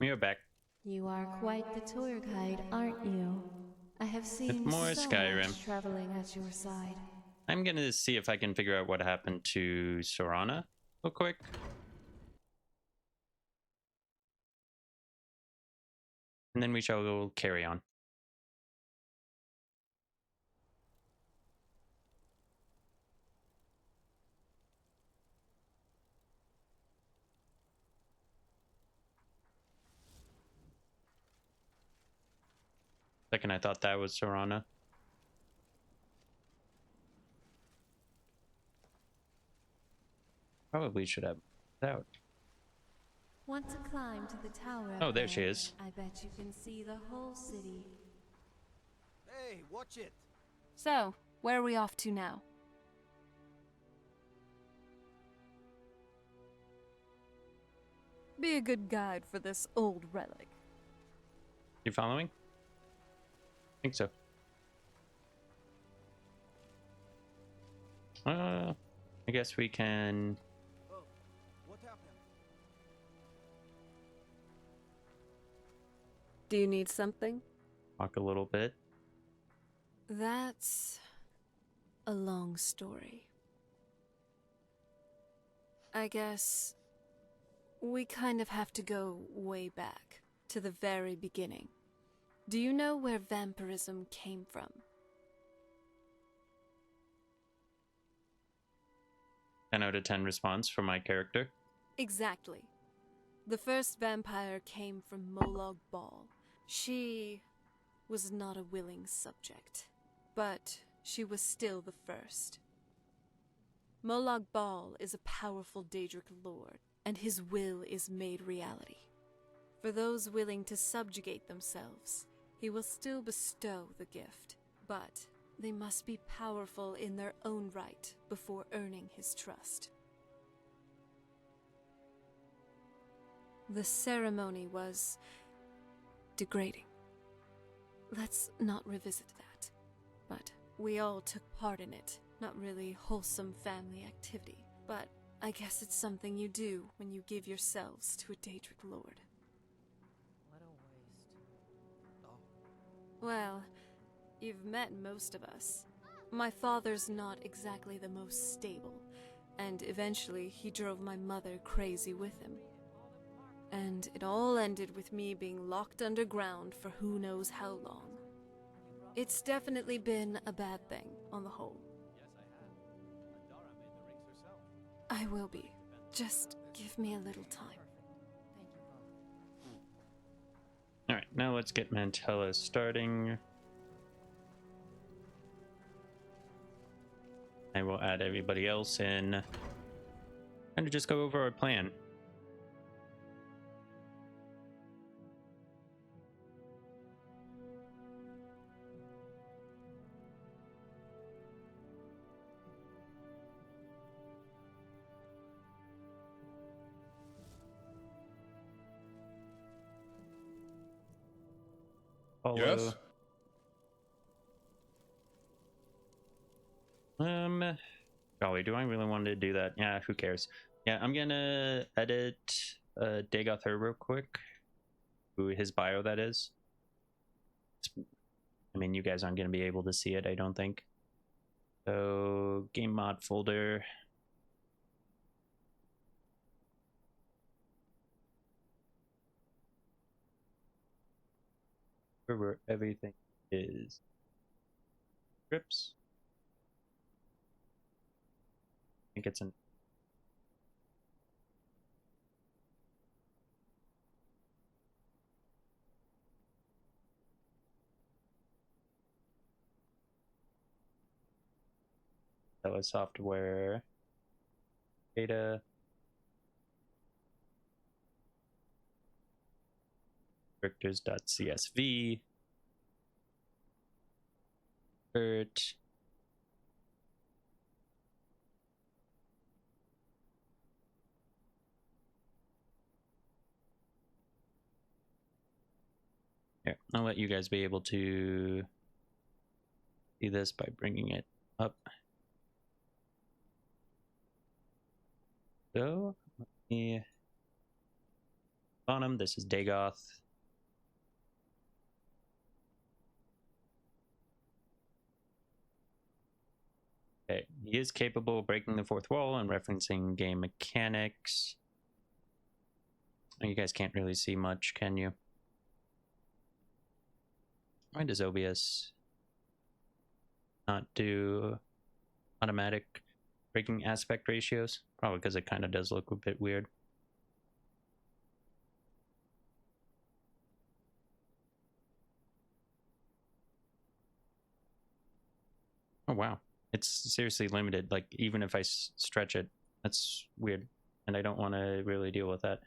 You're back. You are quite the tour guide, aren't you? I have With seen more so Skyrim. much traveling at your side. I'm gonna see if I can figure out what happened to Sorana real quick. And then we shall go carry on. Second, I thought that was Sorana. Probably should have out. Want to climb to the tower Oh, up there she is. I bet you can see the whole city. Hey, watch it! So, where are we off to now? Be a good guide for this old relic. You following? I think so. I guess we can. Oh, what happened? Do you need something? Walk a little bit. That's a long story. I guess we kind of have to go way back to the very beginning. Do you know where vampirism came from? 10 out of 10 response from my character. Exactly. The first vampire came from Molag Bal. She was not a willing subject, but she was still the first. Molag Bal is a powerful Daedric lord, and his will is made reality. For those willing to subjugate themselves, he will still bestow the gift, but they must be powerful in their own right before earning his trust. The ceremony was degrading. Let's not revisit that. But we all took part in it. Not really wholesome family activity, but I guess it's something you do when you give yourselves to a Daedric lord. What a waste. Oh, Well, you've met most of us. My father's not exactly the most stable, and eventually he drove my mother crazy with him. And it all ended with me being locked underground for who knows how long. It's definitely been a bad thing, on the whole. I will be. Just give me a little time. Thank you both. Alright, now let's get Mantella starting. I will add everybody else in. And just go over our plan. Yes? Golly, do I really want to do that? Yeah, who cares? Yeah, I'm gonna edit Dagoth real quick. Who his bio that is. I mean, you guys aren't gonna be able to see it, I don't think. So, game mod folder. Where everything is. Scripts. I think it's in. That was software. Data. Characters.csv. Cert. Here, I'll let you guys be able to see this by bringing it up. So, let me on him. This is Dagoth. Okay, he is capable of breaking the fourth wall and referencing game mechanics. You guys can't really see much, can you? Why does OBS not do automatic breaking aspect ratios? Probably because it kind of does look a bit weird. Oh wow, it's seriously limited. Like even if I stretch it, that's weird, and I don't want to really deal with that.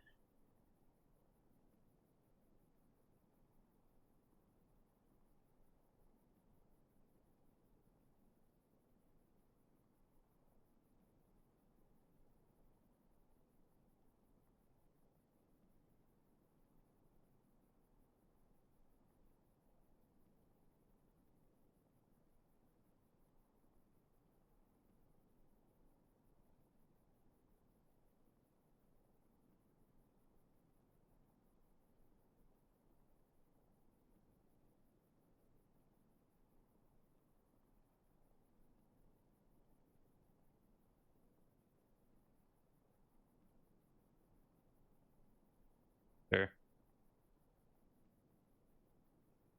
Sure.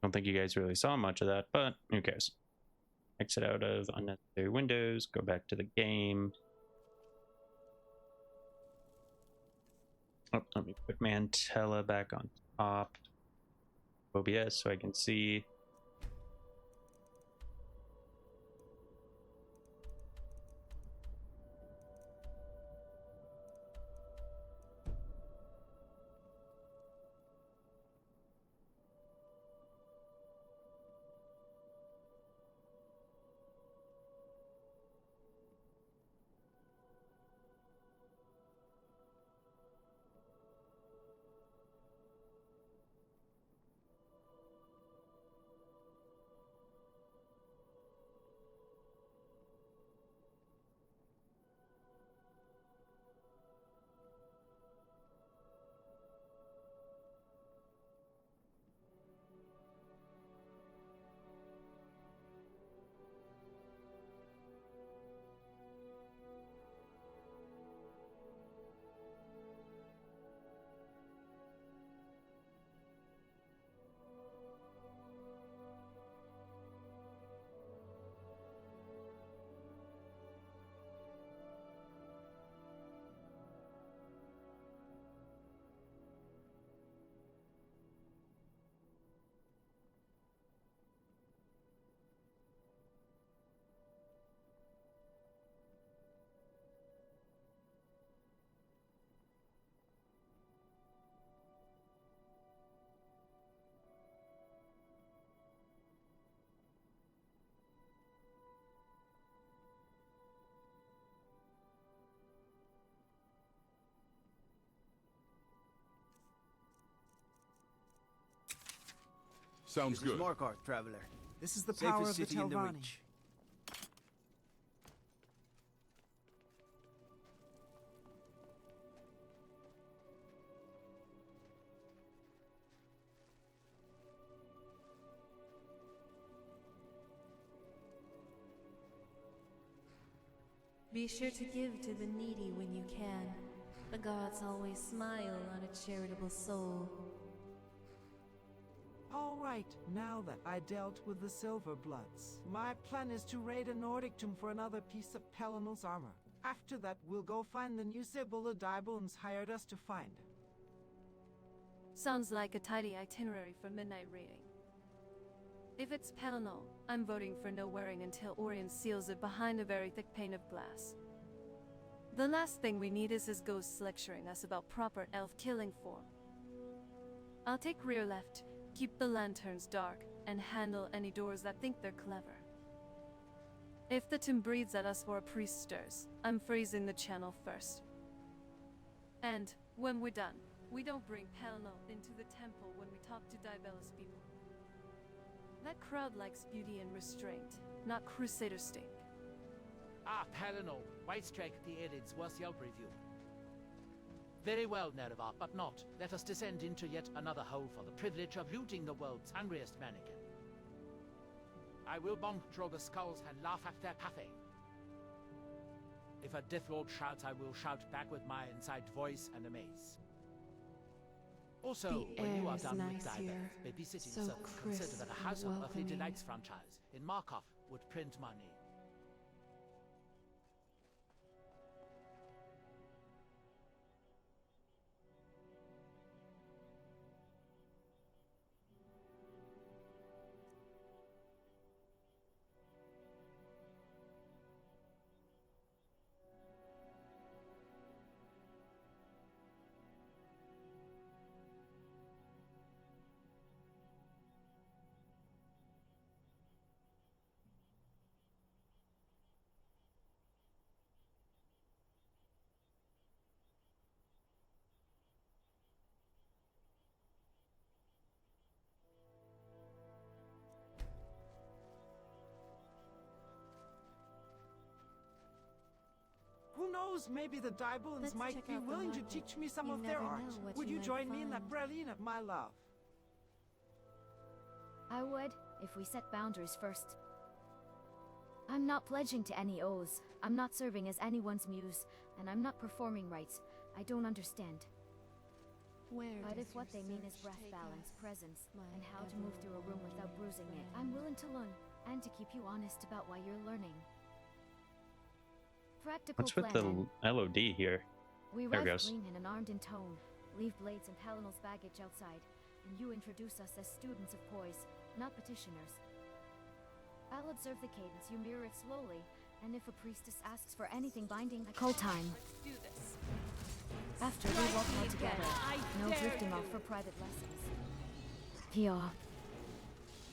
Don't think you guys really saw much of that, but who cares? Exit out of unnecessary windows, go back to the game. Oh, let me put Mantella back on top. OBS so I can see. Sounds This is good. Markarth, traveler. This is the power Safest of the city in the Telvanni. Reach. Be sure to give to the needy when you can. The gods always smile on a charitable soul. All right, now that I dealt with the Silverbloods, my plan is to raid a Nordic tomb for another piece of Pelennel's armor. After that, we'll go find the new Zula Dibellan's hired us to find. Sounds like a tidy itinerary for midnight raiding. If it's Pelennel, I'm voting for no wearing until Orion seals it behind a very thick pane of glass. The last thing we need is his ghosts lecturing us about proper elf killing form. I'll take rear left, keep the lanterns dark, and handle any doors that think they're clever. If the tomb breathes at us or a priest stirs, I'm freezing the channel first. And when we're done, we don't bring Pelennel into the temple when we talk to Dibella's people. That crowd likes beauty and restraint, not crusader stink. Ah, Pelennel. White strike at the Edens. What's your review? Very well, Nerevar, but not. Let us descend into yet another hole for the privilege of looting the world's hungriest mannequin. I will bomb Drogo's skulls and laugh at their pathing. If a Death Lord shouts, I will shout back with my inside voice and amaze. Also, The when you air are is done nice with here. babysitting So circles, consider crisp that a and House of Earthly welcoming. Delights franchise in Markov would print money. Who knows, maybe the Dibellans Let's might check be out the willing to market. teach me some You of their never art. know what Would you you might join me in that find. praline of my love? I would, if we set boundaries first. I'm not pledging to any oaths. I'm not serving as anyone's muse, and I'm not performing rites. I don't understand. Where But does if what your they mean is search breath take balance, us, presence, my and how to move through a room without bruising it, I'm willing to learn, and to keep you honest about why you're learning. Practical What's with plan. the LOD here? We There it arrive goes. clean and unarmed in tone, leave blades and Palinal's baggage outside, and you introduce us as students of poise, not petitioners. I'll observe the cadence, you mirror it slowly, and if a priestess asks for anything binding, I call time. Do this. After we walk all together, no drifting off for private lessons. Yeah.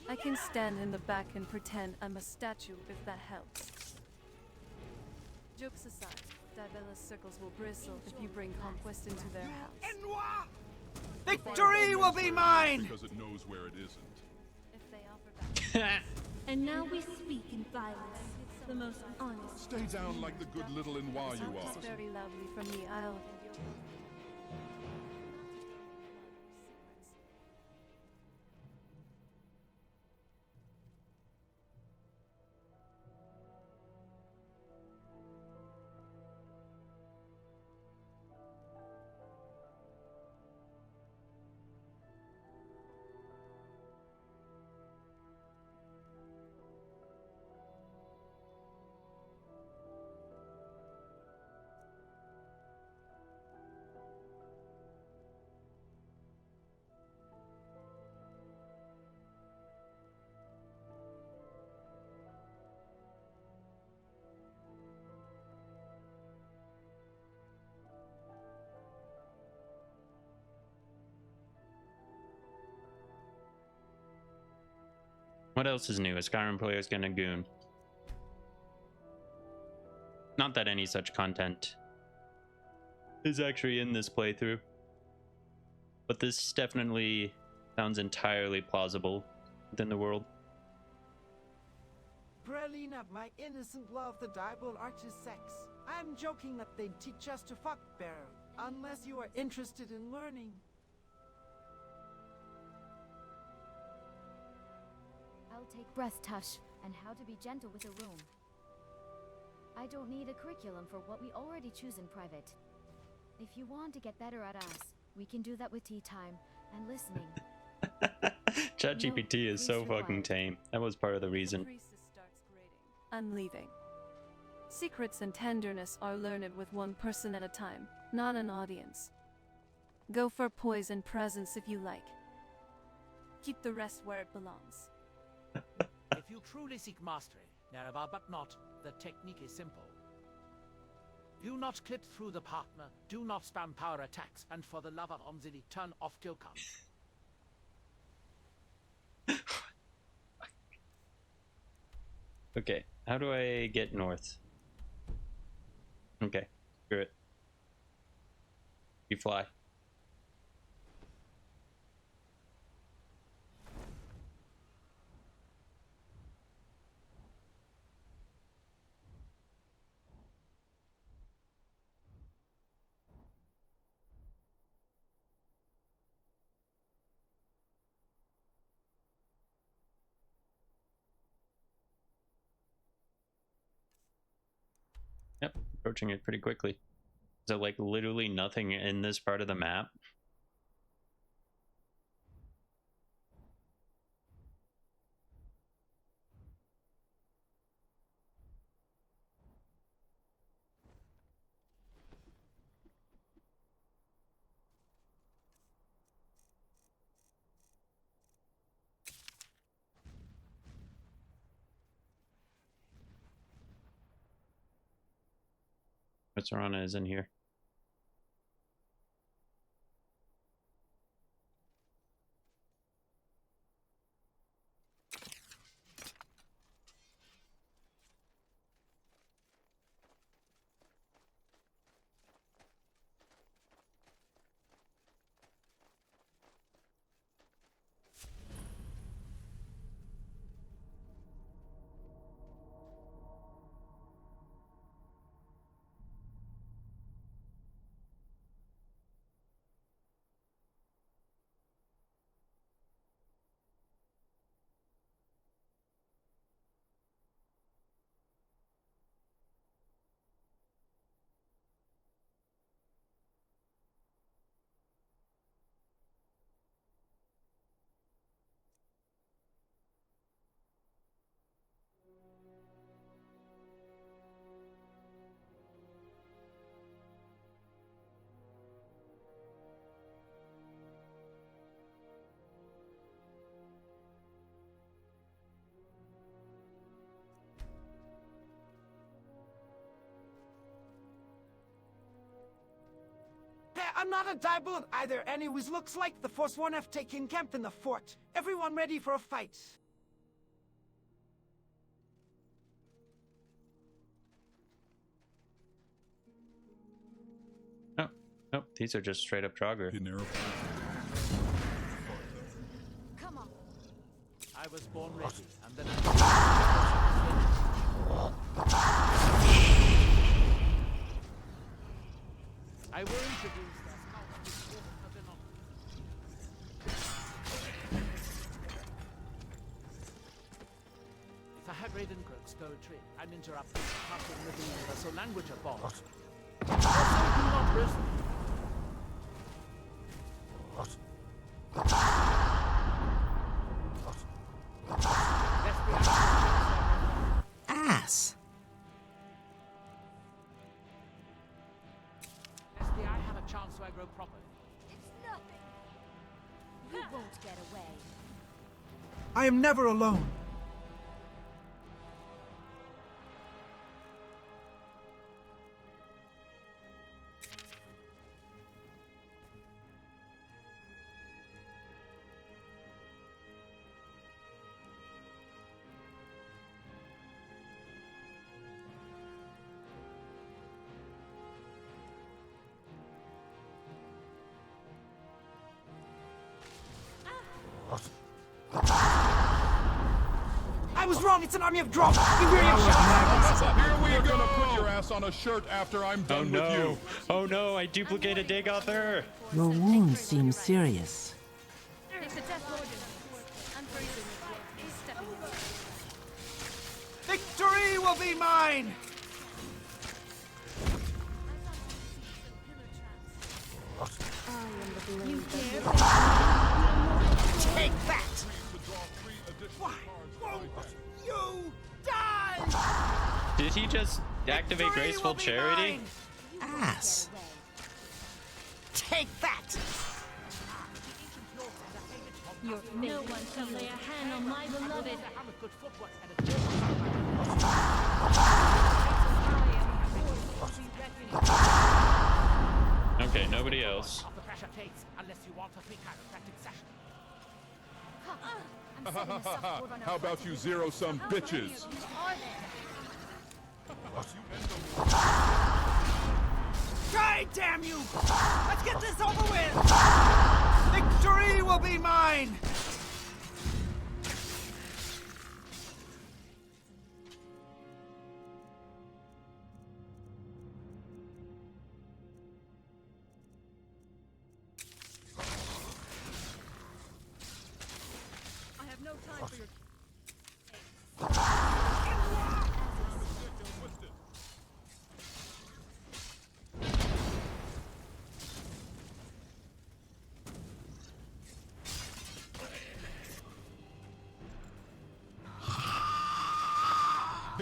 I can stand in the back and pretend I'm a statue if that helps. Jokes aside, Dibella's circles will bristle if you bring conquest into their house. Victory will be mine! Because it knows where it isn't. If they offer back, And now we speak in violence, the most honest. Stay down like the good little Inwa you talk are. very loudly from the Isle. What else is new? A Skyrim player is gonna goon. Not that any such content is actually in this playthrough, but this definitely sounds entirely plausible within the world. Pralina, my innocent love, the Dibel art is sex. I'm joking that they'd teach us to fuck better, unless you are interested in learning. I'll take breath touch and how to be gentle with a room. I don't need a curriculum for what we already choose in private. If you want to get better at us, we can do that with tea time and listening. ChatGPT is so fucking tame. That was part of the reason. Priestess starts grading. I'm leaving. Secrets and tenderness are learned with one person at a time, not an audience. Go for poise and presence if you like. Keep the rest where it belongs. If you truly seek mastery, Nerevar, but not, the technique is simple. Do not clip through the partner, do not spam power attacks, and for the love of Omzili, turn off kill counts. Okay, how do I get north? Okay, screw it. You fly. Yep, approaching it pretty quickly. Is there like literally nothing in this part of the map? Sarana is in here. I'm not a Dibellan either. Anyways, looks like the Forsworn have taken camp in the fort. Everyone ready for a fight? Oh, nope, these are just straight up Draugr. Come on. I was born ready, and then I will introduce the scouts to the of the North. If I had Ravenkrog's poetry, I'm interrupting the passing with the universal language of bonds. Also, do not listen. Ass. I have a chance so I grow properly. It's nothing. You won't get away. I am never alone. I was wrong. It's an army of drops. Be weary of shots. Here we go. Gonna put your ass on a shirt after I'm done with you. Oh no, I duplicated Dagothur! Your wound seems serious. Victory will be mine! Take that! Why won't you die? Did he just activate Victory Graceful will be Charity? mine! Ass. Take that! No one shall lay a hand on my beloved. Okay, nobody else. How about you zero-sum bitches? Try, damn you! Let's get this over with! Victory will be mine! I have no time for your...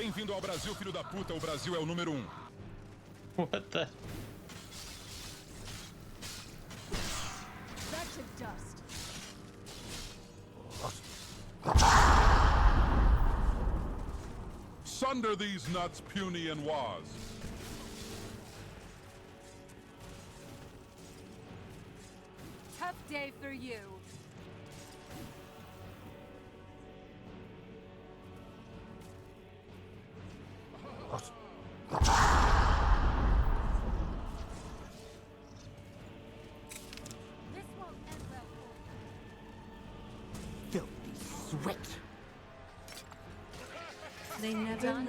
Bem-vindo ao Brasil, filho da puta. O Brasil é o número 1. What the? Wretched dust. Sunder these nuts, puny and waz. Tough day for you. This won't end well for you. Filthy sweat. They never learn.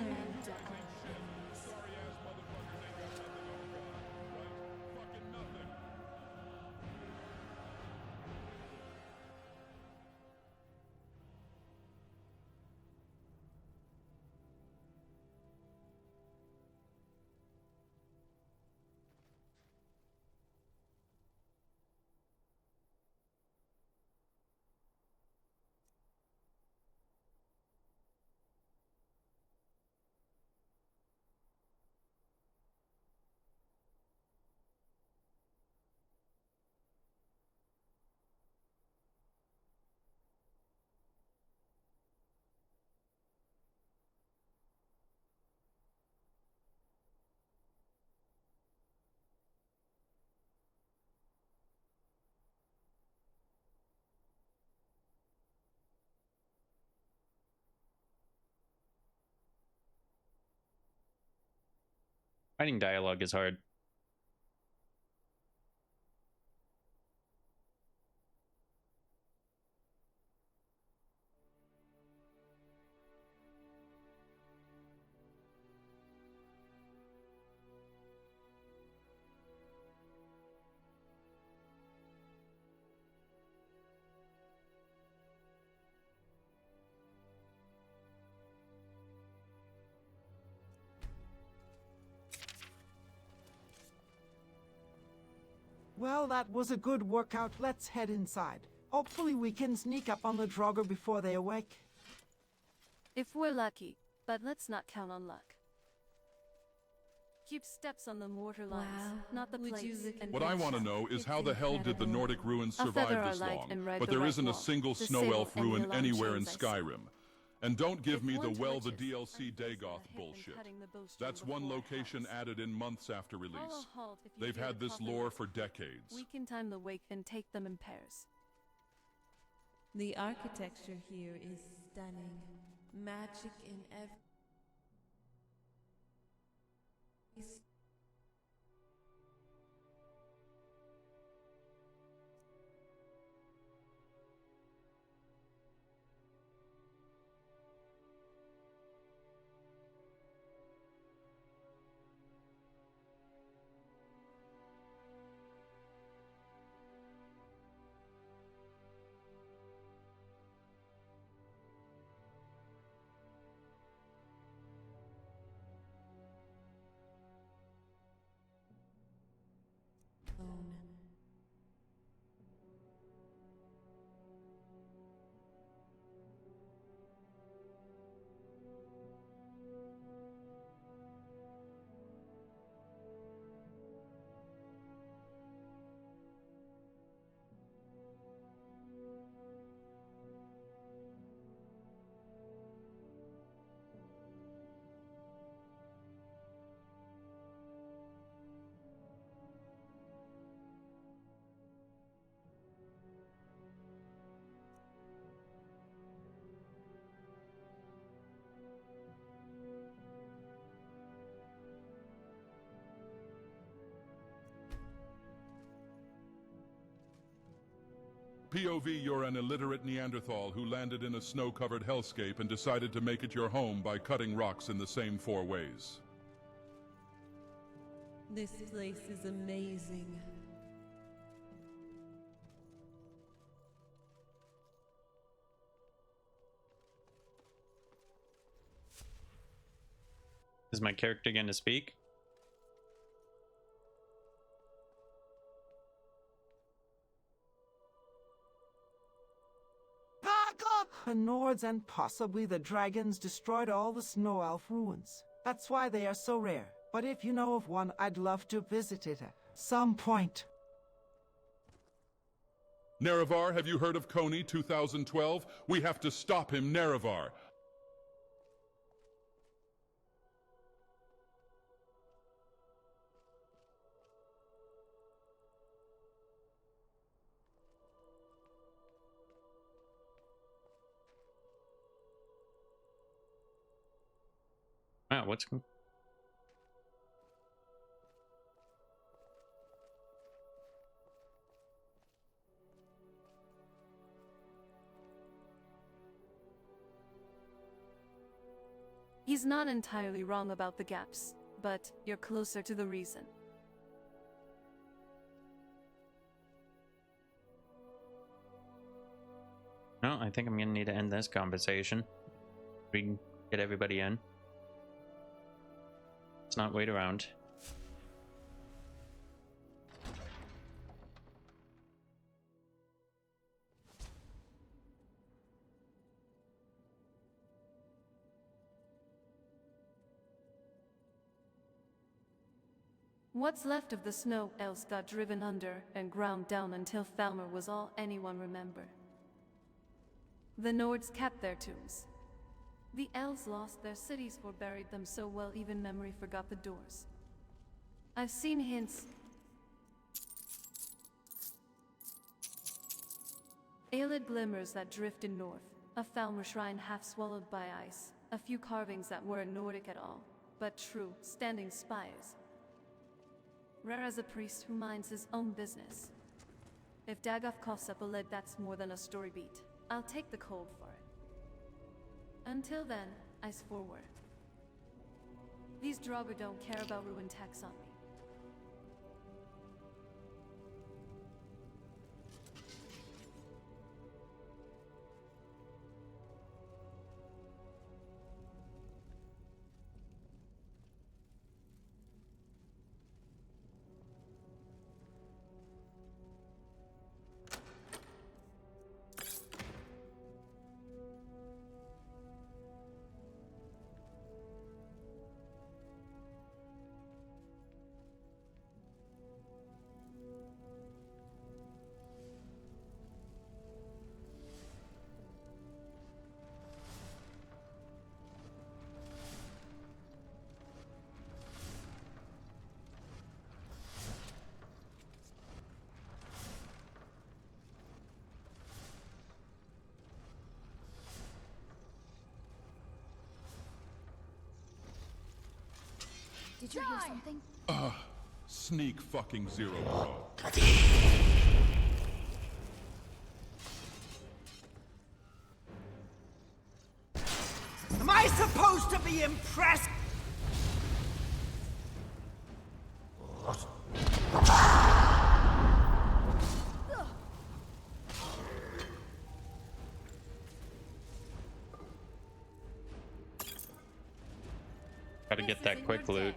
Finding dialogue is hard. Well, that was a good workout. Let's head inside. Hopefully we can sneak up on the Draugr before they awake. If we're lucky, but let's not count on luck. Keep steps on the mortar lines, Wow. not the Would you plates. look and What I bench. want to know is It's how the hell did the incredible. Nordic ruins I'll feather survive our this light long? and ride But the there right isn't a wall. single The snow sail elf and ruin Ilan anywhere in chains I see. Skyrim. And don't give If me the one well the twitches, DLC I'm facing Dagoth a hip and bullshit. cutting the bowstring That's one before it location helps. added in months after I'll release. halt if you They've hear had the this coffin lore noise. for decades. We can time the wake and take them in pairs. The architecture here is stunning. Magic in every. POV, you're an illiterate Neanderthal who landed in a snow-covered hellscape and decided to make it your home by cutting rocks in the same 4 ways. This place is amazing. Is my character going to speak? Pack The Nords and possibly the dragons destroyed all the Snow Elf ruins. That's why they are so rare. But if you know of one, I'd love to visit it at some point. Nerevar, have you heard of Coney 2012? We have to stop him, Nerevar. Wow, what's... He's not entirely wrong about the gaps, but you're closer to the reason. No, I think I'm gonna need to end this conversation. We can get everybody in. Let's not wait around. What's left of the snow elves got driven under and ground down until Falmer was all anyone remembered. The Nords kept their tombs. The elves lost their cities or buried them so well even memory forgot the doors. I've seen hints. Aelid glimmers that drifted north, a Falmer shrine half swallowed by ice, a few carvings that weren't Nordic at all, but true, standing spires. Rare as a priest who minds his own business. If Dagoth coughs up a lid, that's more than a story beat. I'll take the cold for it. Until then, ice forward. These Draugr don't care about ruined taxonomy. Did you hear something? Sneak fucking zero, bro. Am I supposed to be impressed? Gotta get that quick loot.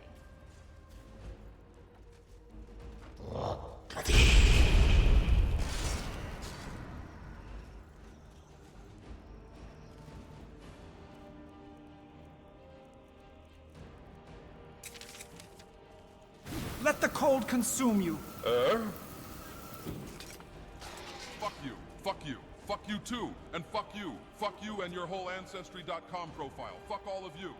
Let the cold consume you. Fuck you. Fuck you. Fuck you too. And fuck you. Fuck you and your whole Ancestry.com profile. Fuck all of you.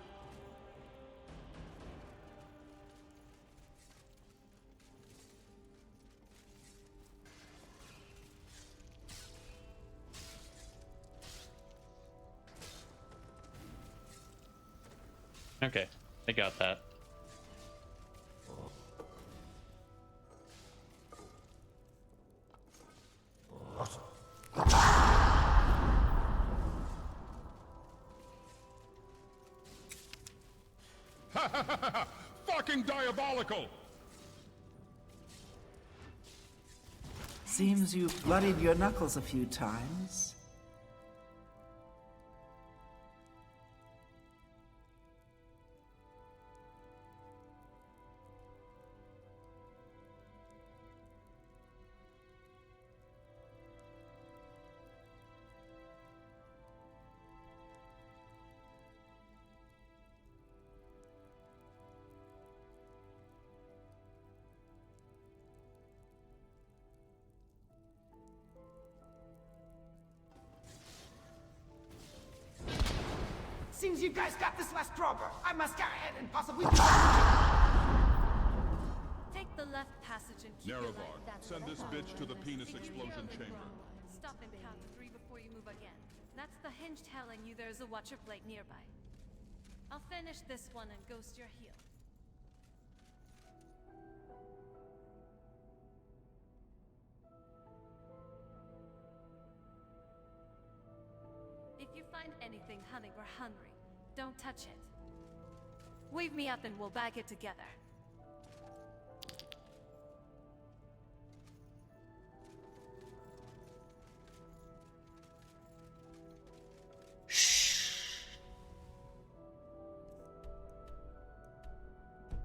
Okay, I got that. Fucking diabolical! Seems you've bloodied your knuckles a few times. Seems you guys got this last dropper. I must go ahead and possibly... Take the left passage and keep your Nerevar, right. send this bitch to the penis explosion chamber. Stop and count to 3 before you move again. That's the hinge telling you there's a watcher plate nearby. I'll finish this one and ghost your heel. If you find anything hunting or hungry, don't touch it. Wave me up and we'll bag it together.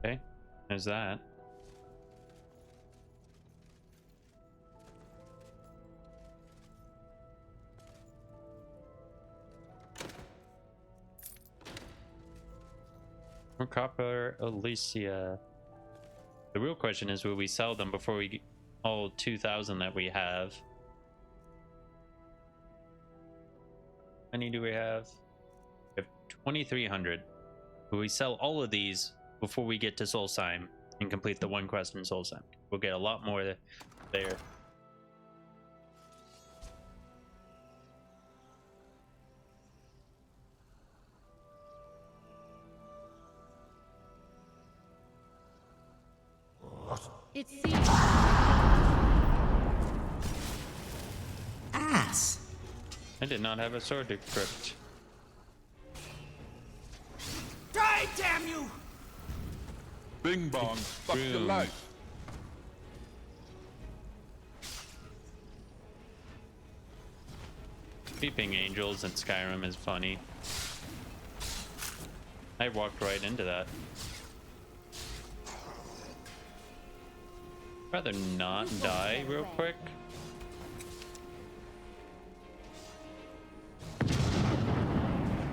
Okay, there's that. More copper, Alicia. The real question is, will we sell them before we get all 2,000 that we have? How many do we have? We have 2,300. Will we sell all of these before we get to Solstheim and complete the one quest in Solstheim? We'll get a lot more there. It seems... Ass! I did not have a sword equipped. Die, damn you! Bing bong, fuck your Boom. life. Peeping angels in Skyrim is funny. I walked right into that. Rather not die real quick.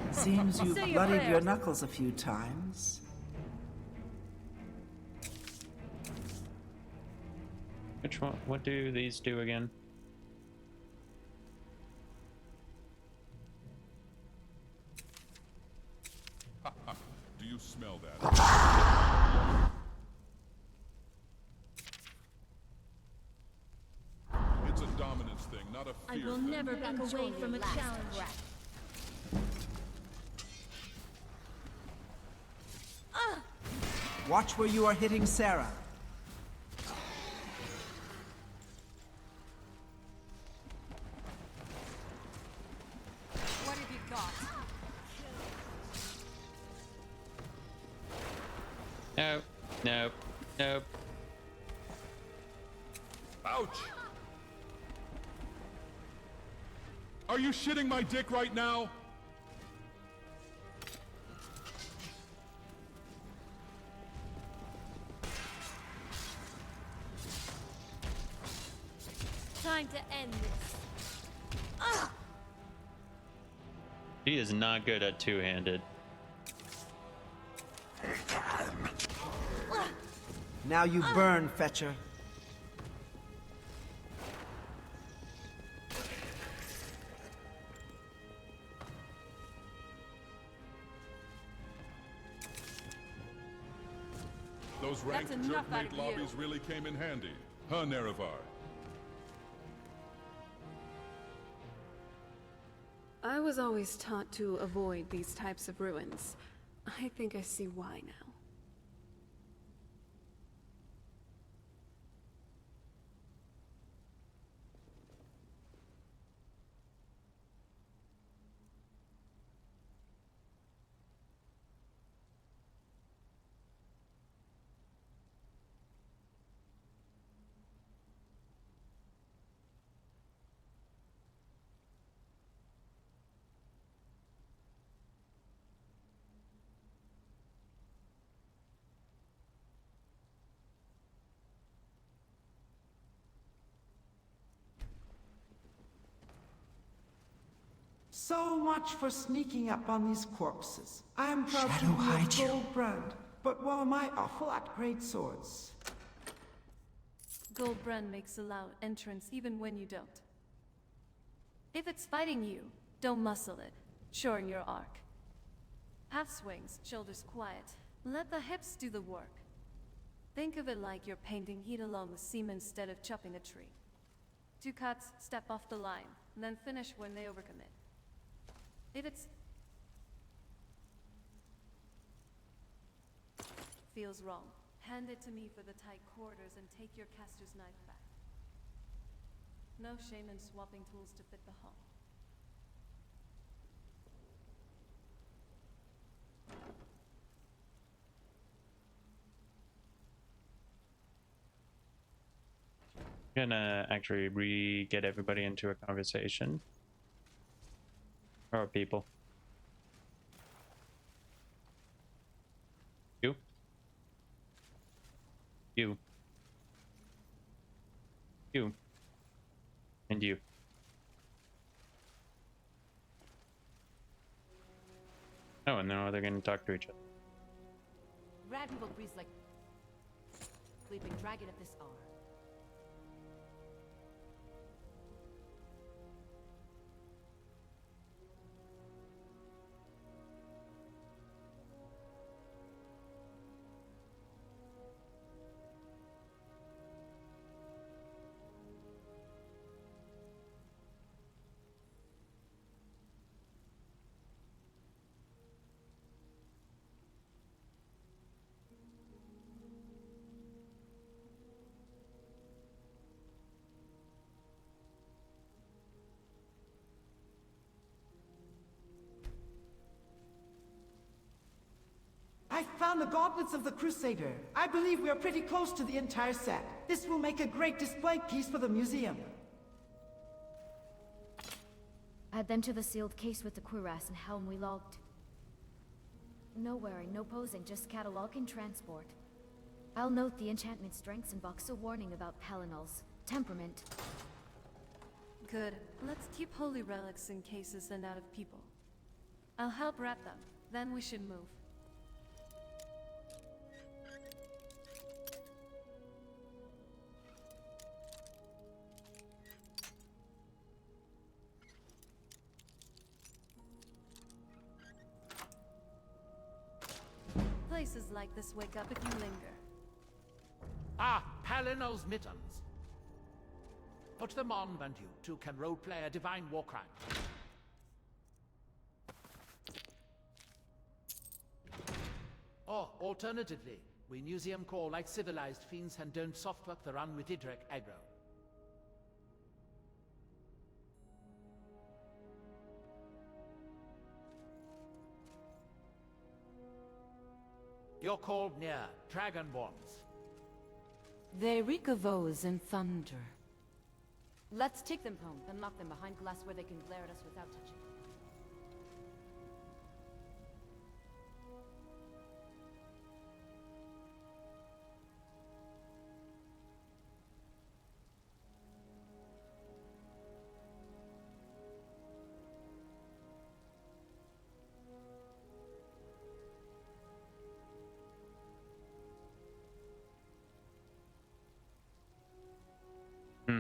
Seems you've Say your bloodied your prayers. knuckles a few times. Which one? What do these do again? Do you smell that? It's a dominance thing, not a I fear will thing. never back away from a challenge. Watch where you are hitting Sarah. What have you got? Nope. Nope. Nope. Ouch! Are you shitting my dick right now? Time to end this. He is not good at two-handed. Now you burn, Fetcher. Those ranked That's enough out jerkmate of you. lobbies really came in handy. Huh, Nerevar? I was always taught to avoid these types of ruins. I think I see why now. So much for sneaking up on these corpses. I am proud Shadow to be hide of you. Goldbrand, but well am I awful at great swords. Goldbrand makes allowed entrance even when you don't. If it's fighting you, don't muscle it, shorten your arc. Path swings, shoulders quiet. Let the hips do the work. Think of it like you're painting heat along the seam instead of chopping a tree. 2 cuts, step off the line, and then finish when they overcommit. If it's... feels wrong, hand it to me for the tight quarters and take your caster's knife back. No shame in swapping tools to fit the hull. Gonna actually get everybody into a conversation. Or people. You. You. You. And you. Oh, and now they're gonna talk to each other. Rad people breathe like sleeping dragon at this hour. I found the gauntlets of the Crusader. I believe we are pretty close to the entire set. This will make a great display piece for the museum. Add them to the sealed case with the cuirass and helm we logged. No wearing, no posing, just catalog and transport. I'll note the enchantment strengths and box a warning about Palinol's temperament. Good. Let's keep holy relics in cases sent out of people. I'll help wrap them. Then we should move. Places like this wake up if you linger. Ah, Palinol's mittens. Put them on, and you two can roleplay a divine war crime. Or, alternatively, we museum core like civilized fiends and don't softwork the run with Idrek aggro. You're called near Dragonborns. They reek of oaths and thunder. Let's take them home, then lock them behind glass where they can glare at us without touching.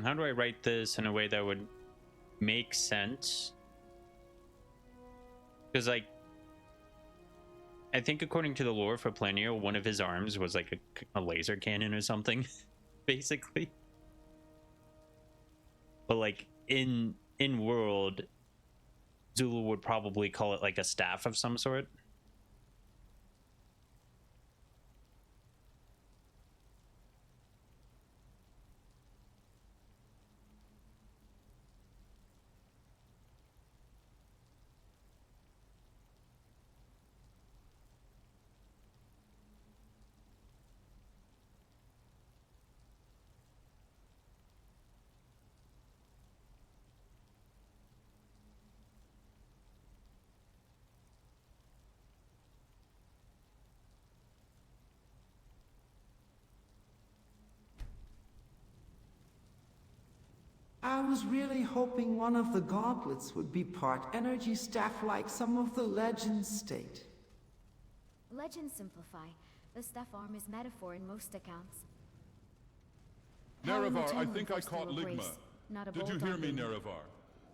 How do I write this in a way that would make sense? Because, like, I think according to the lore for Planio, one of his arms was like a laser cannon or something, basically. But like in world, Zula would probably call it like a staff of some sort. I was really hoping one of the gauntlets would be part energy staff like some of the legends state. Legends simplify. The staff arm is metaphor in most accounts. Nerevar, I Palinol think I refers to caught a Ligma. grace, not a Did you bolt hear on me, beam. Nerevar?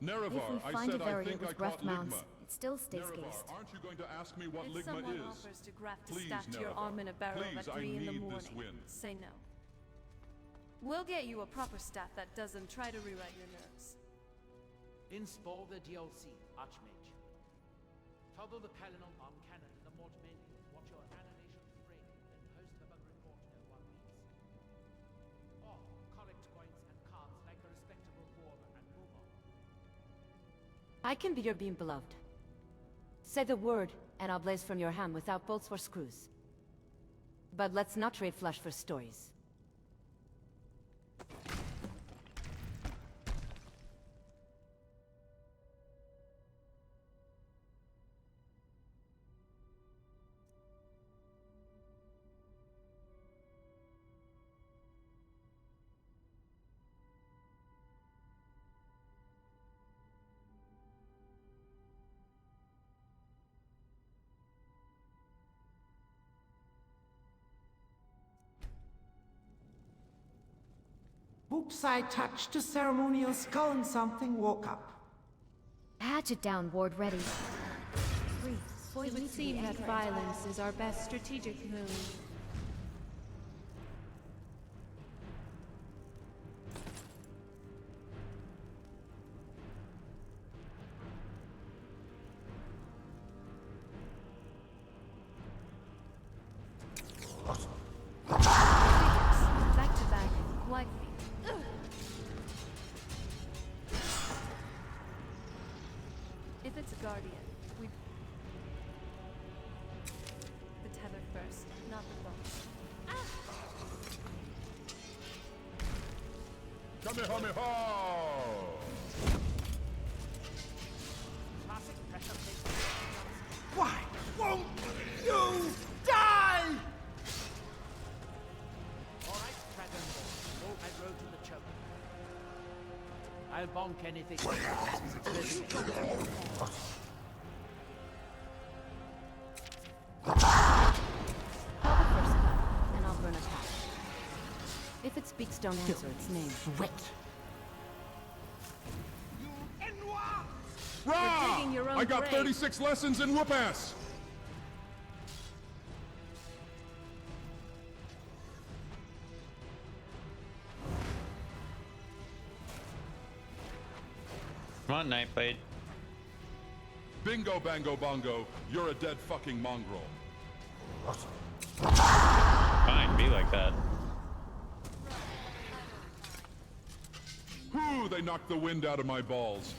If Nerevar, we I find said a I variant think I with caught breath mounts, Ligma. it still stays Nerevar, cased. aren't you going to ask me what If Ligma someone is? offers to graft a Please, staff to your Nerevar. arm in a barrel Please, at I 3 in the need morning, this win. say no. We'll get you a proper staff that doesn't try to rewrite your nerves. Install the DLC, Archmage. Toggle the Pelennor arm cannon in the Mort menu. Watch your animation frame, then post the bug report in 1 piece. Or collect coins and cards like a respectable dwarf and move on. I can be your beam beloved. Say the word, and I'll blaze from your ham without bolts or screws. But let's not trade flesh for stories. Oops, I touched a ceremonial skull and something woke up. Hatchet down, ward ready. It would seem that violence is our best strategic move. Back to back, quietly. If it's a guardian, we... The tether first, not the bones. Kamehameha! Classic pressure plate. Why won't you die? Alright, Dragon Ball. No, I rode to the choke. I'll bonk anything. Call the first cut, and I'll burn a patch. If it speaks, don't answer its name. Wait. Rah! digging your own I got grave. 36 lessons in whoop-ass! Come on, Nightblade. Bingo, bango, bongo. You're a dead fucking mongrel. Fine, be like that. Whew, they knocked the wind out of my balls.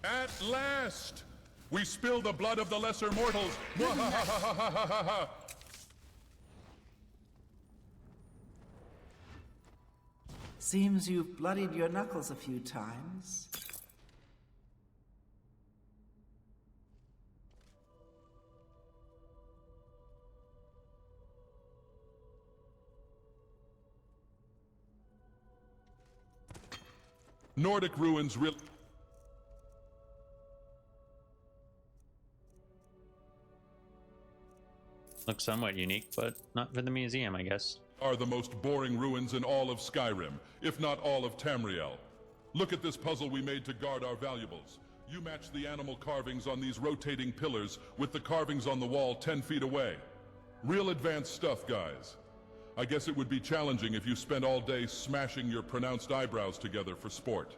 At last! We spill the blood of the lesser mortals. Mwahahahahahaha. Seems you've bloodied your knuckles a few times. Nordic ruins real. Looks somewhat unique, but not for the museum, I guess. Are the most boring ruins in all of Skyrim, if not all of Tamriel. Look at this puzzle we made to guard our valuables. You match the animal carvings on these rotating pillars with the carvings on the wall 10 feet away. Real advanced stuff, guys. I guess it would be challenging if you spent all day smashing your pronounced eyebrows together for sport.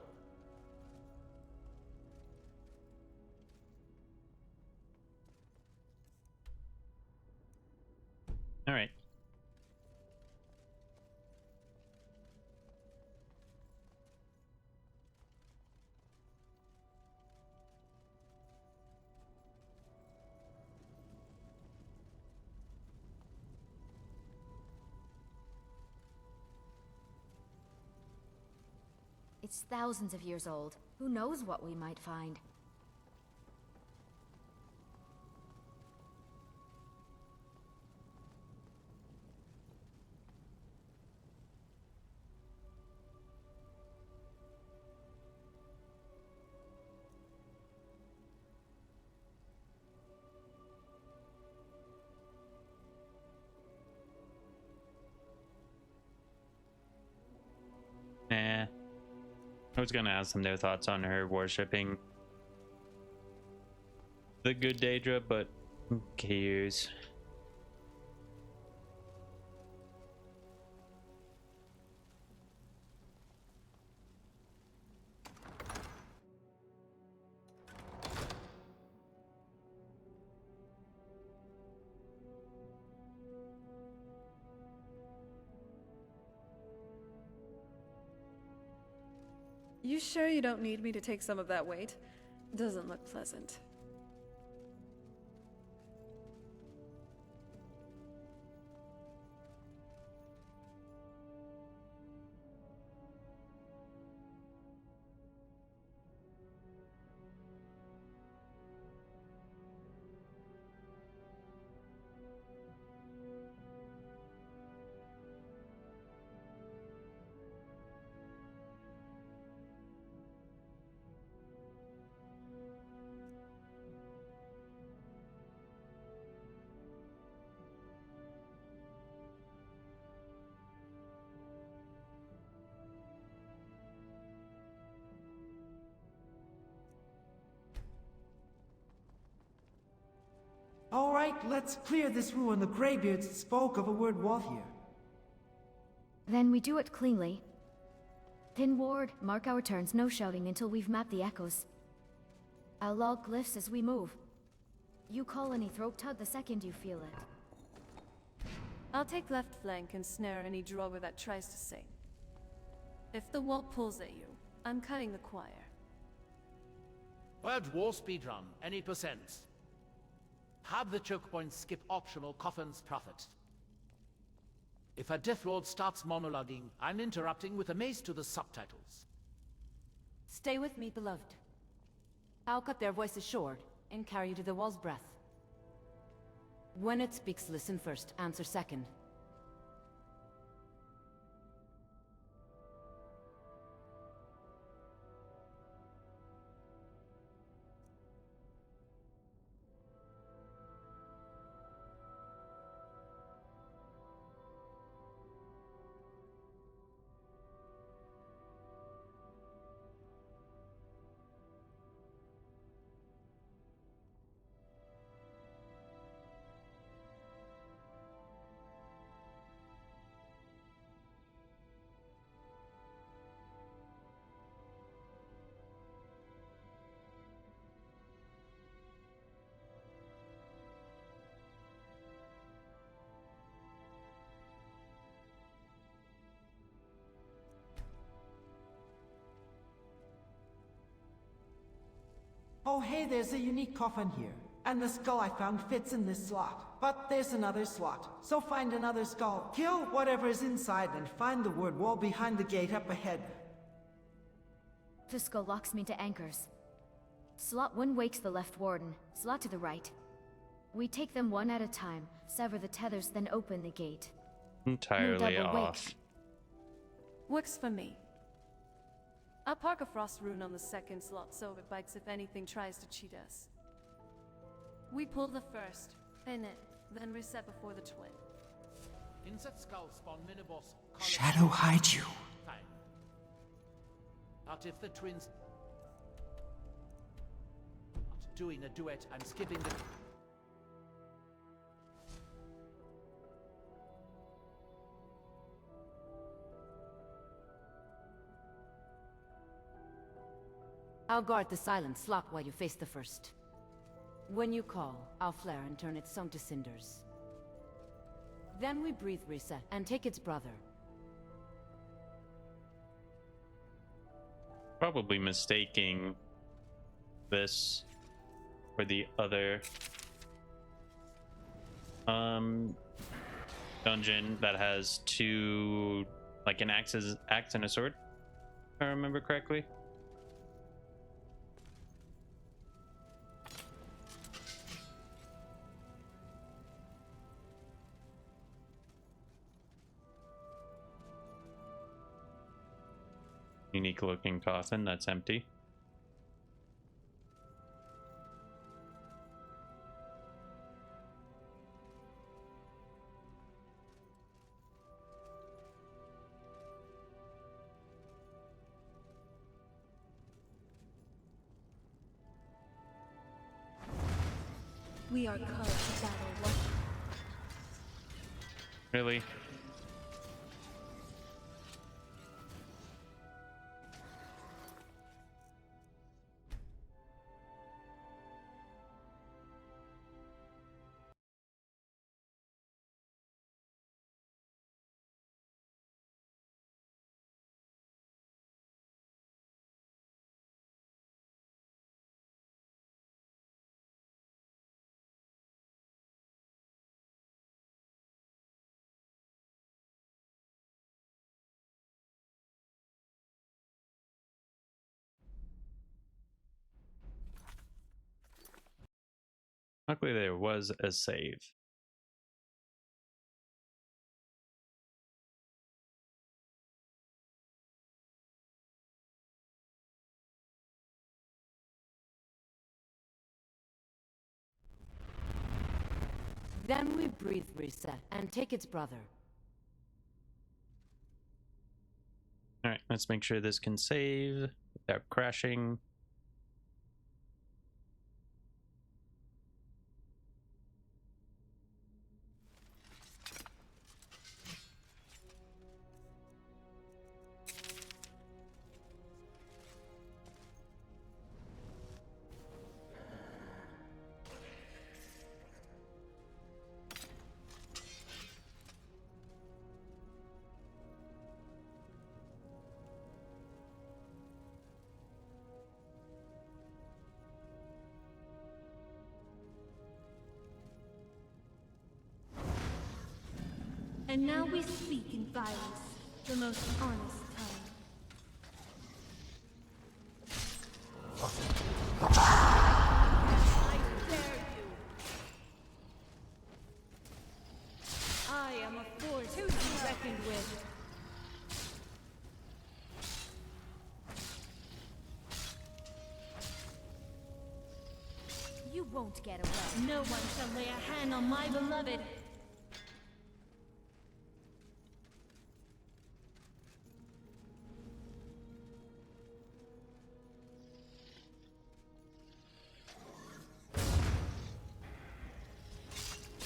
All right. It's thousands of years old. Who knows what we might find? I was gonna ask them their thoughts on her worshipping the good Daedra, but who cares? You sure you don't need me to take some of that weight? Doesn't look pleasant. All right, let's clear this ruin. The Greybeards spoke of a word wall here. Then we do it cleanly. Thin ward, mark our turns, no shouting until we've mapped the echoes. I'll log glyphs as we move. You call any throat tug the second you feel it. I'll take left flank and snare any drover that tries to sing. If the wall pulls at you, I'm cutting the choir. Word war speedrun, any percents. Have the choke point skip optional coffin's prophet. If a Death Lord starts monologuing, I'm interrupting with a mace to the subtitles. Stay with me, beloved. I'll cut their voices short and carry you to the wall's breath. When it speaks, listen first, answer second. Oh hey, there's a unique coffin here. And the skull I found fits in this slot. But there's another slot. So find another skull, kill whatever is inside, and find the word wall behind the gate up ahead. The skull locks me to anchors. Slot 1 wakes the left warden, slot to the right. We take them one at a time, sever the tethers, then open the gate. Entirely double off. Works for me. I'll park a frost rune on the second slot so it bites if anything tries to cheat us. We pull the first, pin it, then reset before the twin. Insect skull spawn miniboss. Shadow hide you. Fine. But if the twins not doing a duet, I'm skipping the. I'll guard the silent slot while you face the first. When you call, I'll flare and turn its song to cinders. Then we breathe reset and take its brother. Probably mistaking this for the other dungeon that has two, like an axe and a sword, if I remember correctly. Unique looking coffin that's empty. We are called to battle one. Really? Luckily, there was a save. Then we breathe reset and take its brother. All right, let's make sure this can save without crashing. And now we speak in violence, the most honest time. I dare you! I am a force to be reckoned with. You won't get away. No one shall lay a hand on my beloved.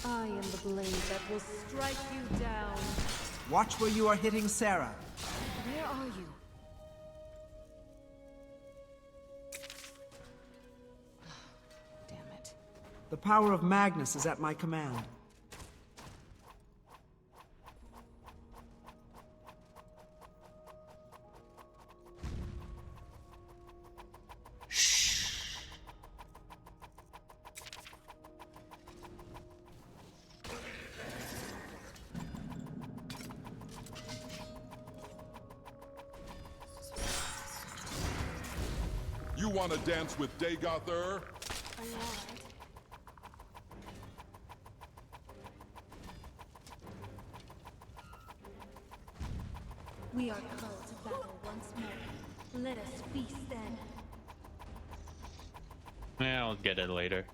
I am the blade that will strike you down. Watch where you are hitting Sarah. Where are you? Damn it. The power of Magnus is at my command. You want to dance with Dagoth? Are you alright? We are called to battle once more. Let us feast then. Yeah, I'll get it later.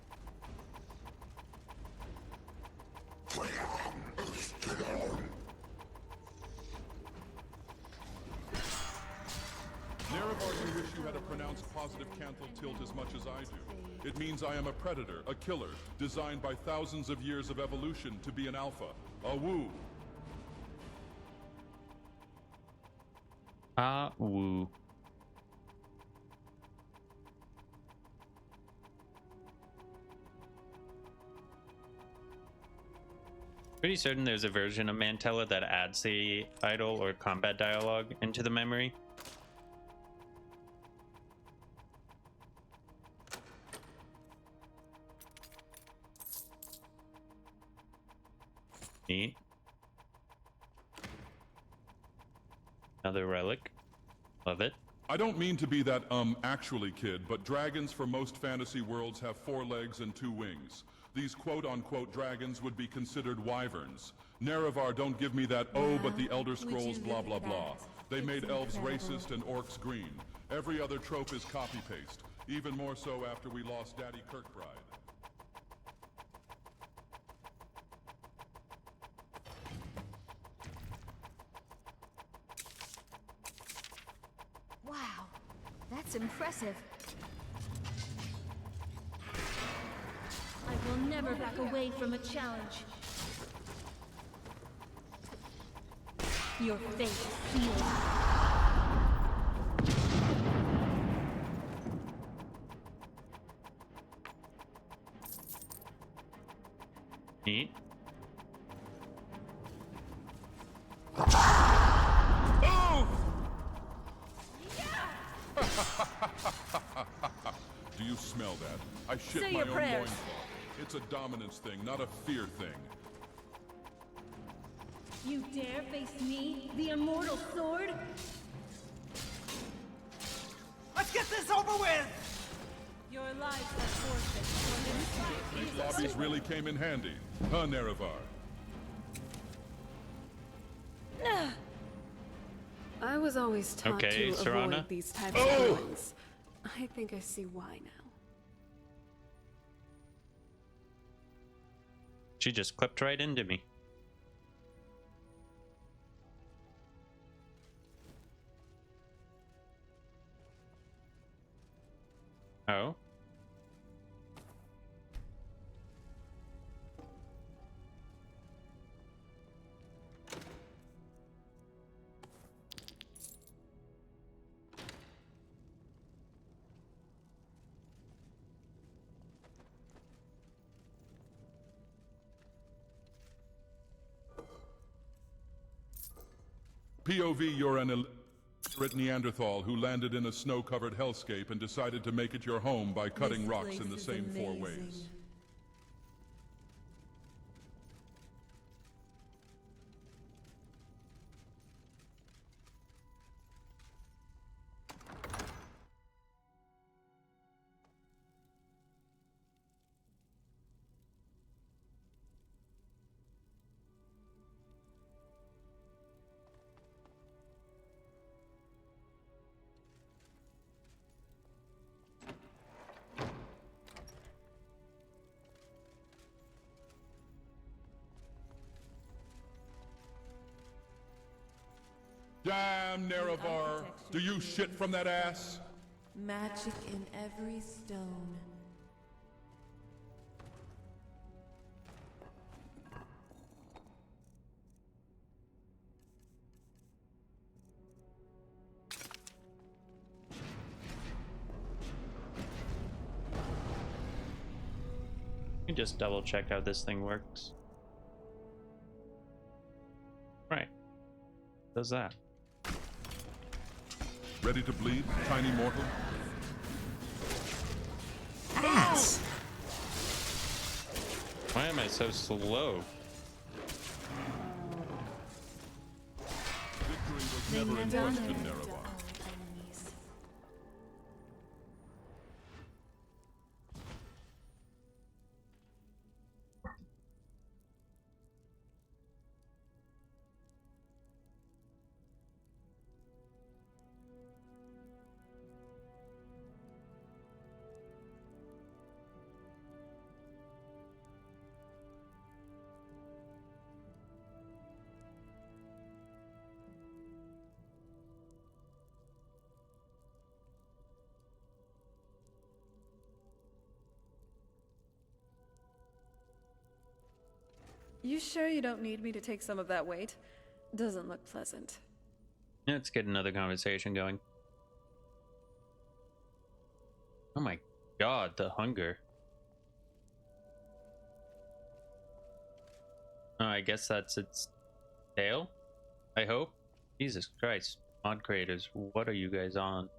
Nerevar, you wish you had a pronounced positive canthal tilt as much as I do. It means I am a predator, a killer, designed by thousands of years of evolution to be an alpha. A woo. Woo. Pretty certain there's a version of Mantella that adds the idle or combat dialogue into the memory. Neat. Another relic. Love it. I don't mean to be that, actually kid, but dragons for most fantasy worlds have 4 legs and 2 wings. These quote-unquote dragons would be considered wyverns. Nerevar, don't give me that, oh, but the Elder Scrolls blah blah blah. They made elves racist and orcs green. Every other trope is copy-paste. Even more so after we lost Daddy Kirkbride. Wow, that's impressive. I will never back away from a challenge. Your fate is sealed. Neat. Oh! Do you smell that? I shit Say my your own prayers. loincloth. It's a dominance thing, not a fear thing. You dare face me, the immortal sword? Let's get this over with! Your lives are forfeit for this fight. These lobbies really came in handy, huh, Nerevar? I was always taught Okay, to Serana. avoid these types Oh! of ruins. I think I see why now. She just clipped right into me. Oh. POV, you're an illiterate Neanderthal who landed in a snow-covered hellscape and decided to make it your home by cutting This rocks place in the is same four amazing. ways. Damn, Nerevar! Do you shit from that ass? Magic in every stone. Let me just double check how this thing works. Right. Does that. Ready to bleed, tiny mortal? Ass! Why am I so slow? Victory was never in question, Nerevar. You sure you don't need me to take some of that weight? Doesn't look pleasant. Let's get another conversation going. Oh my god, the hunger. Oh, I guess that's its tail? I hope? Jesus Christ. Mod creators, what are you guys on?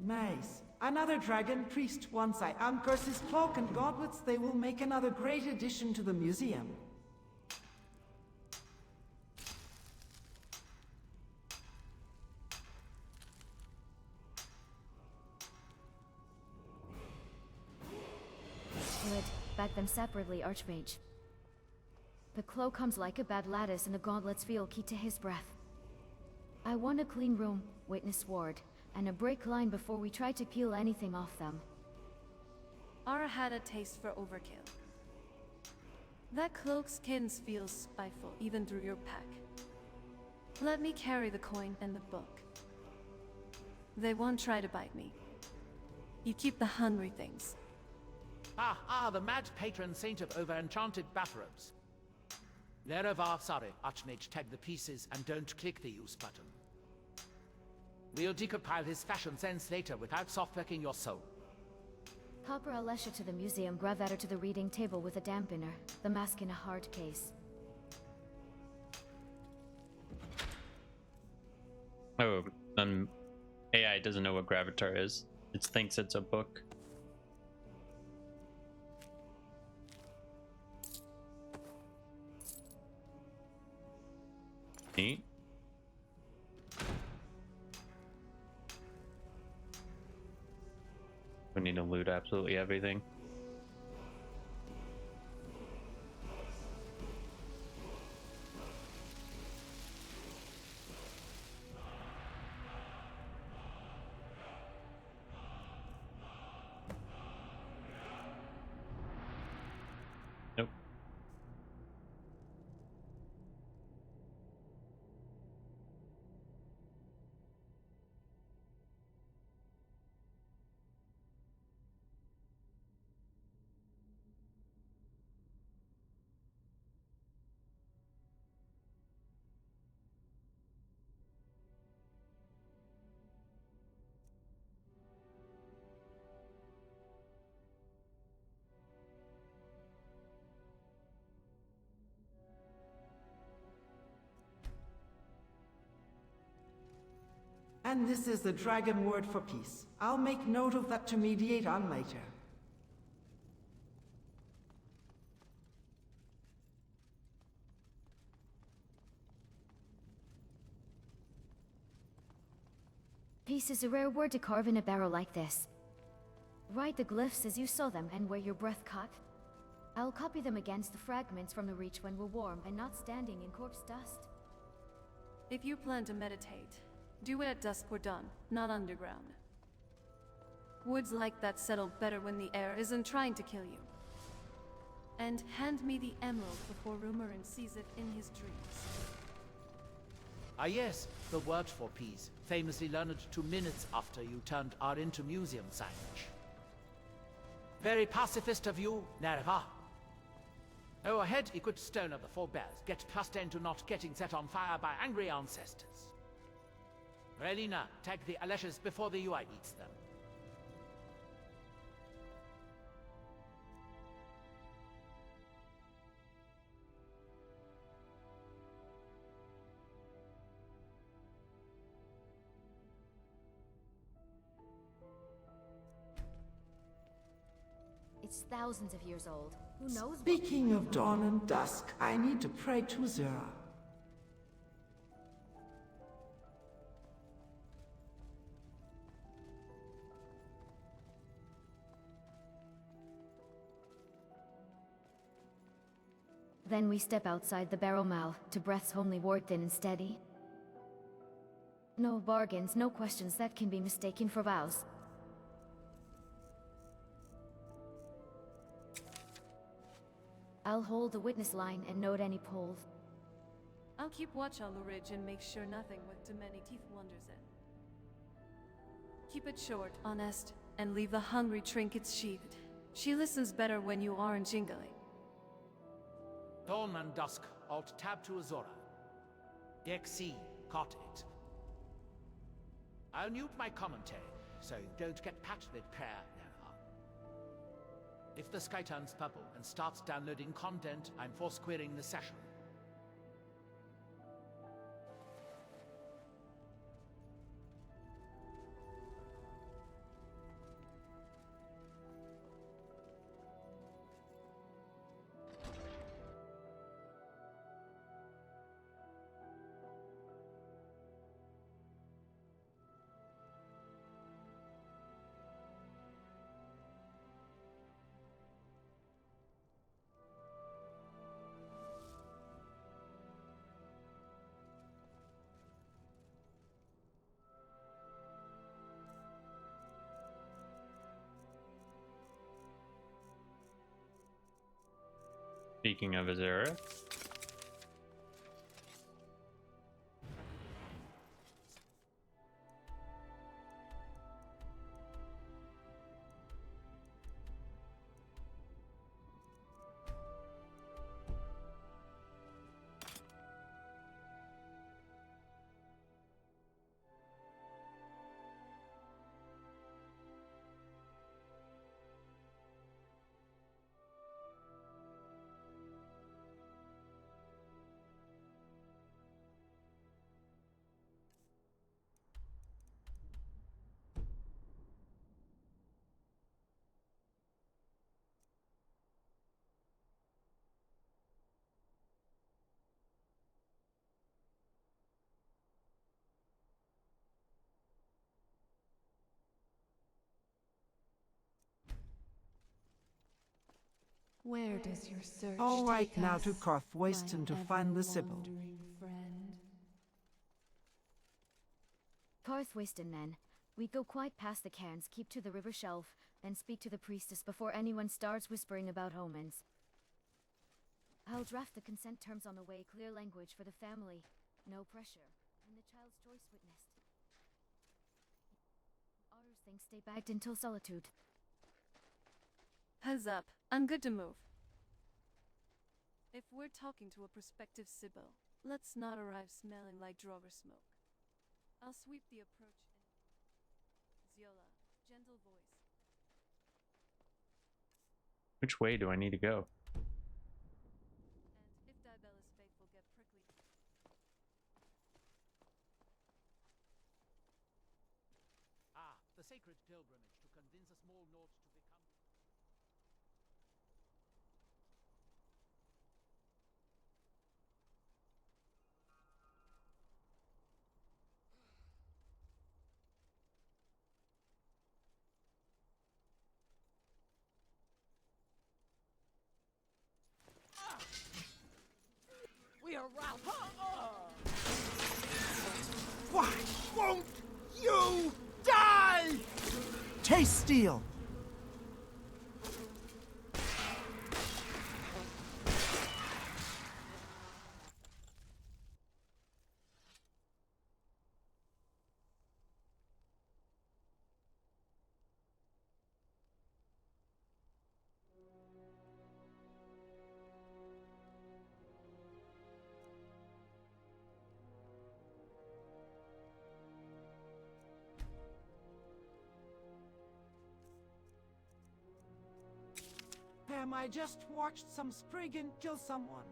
Nice. Another dragon priest. Once I uncurse his cloak and gauntlets, they will make another great addition to the museum. Good. Back them separately, Archmage. The cloak comes like a bad lattice and the gauntlets feel key to his breath. I want a clean room, witness ward, and a break line before we try to peel anything off them. Ara had a taste for overkill. That cloak's cadence feels spiteful even through your pack. Let me carry the coin and the book. They won't try to bite me. You keep the hungry things. The mad patron saint of over-enchanted bathrobes. Nerevar, sorry, Archmage, tag the pieces and don't click the use button. We'll decompile his fashion sense later without soft-wrecking your soul. Copper Alesha to the museum, Gravatter to the reading table with a dampener, the mask in a hard case. Oh, AI doesn't know what Gravatar is. It thinks it's a book. Neat. We need to loot absolutely everything. Nope. And this is the dragon word for peace. I'll make note of that to mediate on later. Peace is a rare word to carve in a barrel like this. Write the glyphs as you saw them and where your breath caught. I'll copy them against the fragments from the Reach when we're warm and not standing in corpse dust. If you plan to meditate, do it at dusk or dawn, not underground. Woods like that settle better when the air isn't trying to kill you. And hand me the emerald before Rumorin sees it in his dreams. Ah yes, the word for peace, famously learned 2 minutes after you turned R into museum signage. Very pacifist of you, Nerva. Oh, ahead, equipped stone of the 4 bears. Get +10 to not getting set on fire by angry ancestors. Relina, tag the Aleshas before the UI eats them. It's thousands of years old. Who knows? Speaking of dawn and dusk, I need to pray to Zura. Then we step outside the barrow mouth to breath's homely ward thin and steady. No bargains, no questions that can be mistaken for vows. I'll hold the witness line and note any polls. I'll keep watch on the ridge and make sure nothing with too many teeth wanders in. Keep it short, honest, and leave the hungry trinkets sheathed. She listens better when you aren't jingling. Dawn and dusk, alt tab to Azora. Deck C, caught it. I'll mute my commentary, so you don't get patched with prayer, Nerva. If the sky turns purple and starts downloading content, I'm force-querying the session. Speaking of Azura. Where does your search All right, take now us, to Karthwasten to my find the Sibyl. ever-wandering friend? Karthwasten, then. We go quite past the cairns, keep to the river shelf, then speak to the priestess before anyone starts whispering about omens. I'll draft the consent terms on the way, clear language for the family. No pressure. And the child's choice witnessed. Otters think stay bagged until solitude. Heads up, I'm good to move. If we're talking to a prospective Sibyl, let's not arrive smelling like drover smoke. I'll sweep the approach in Zula, gentle voice. Which way do I need to go? And if Dibella's faithful get prickly... Ah, the sacred pilgrimage to convince a small Nord to become... We are round. Why won't you die? Taste steel! Pam, I just watched some Spriggan kill someone.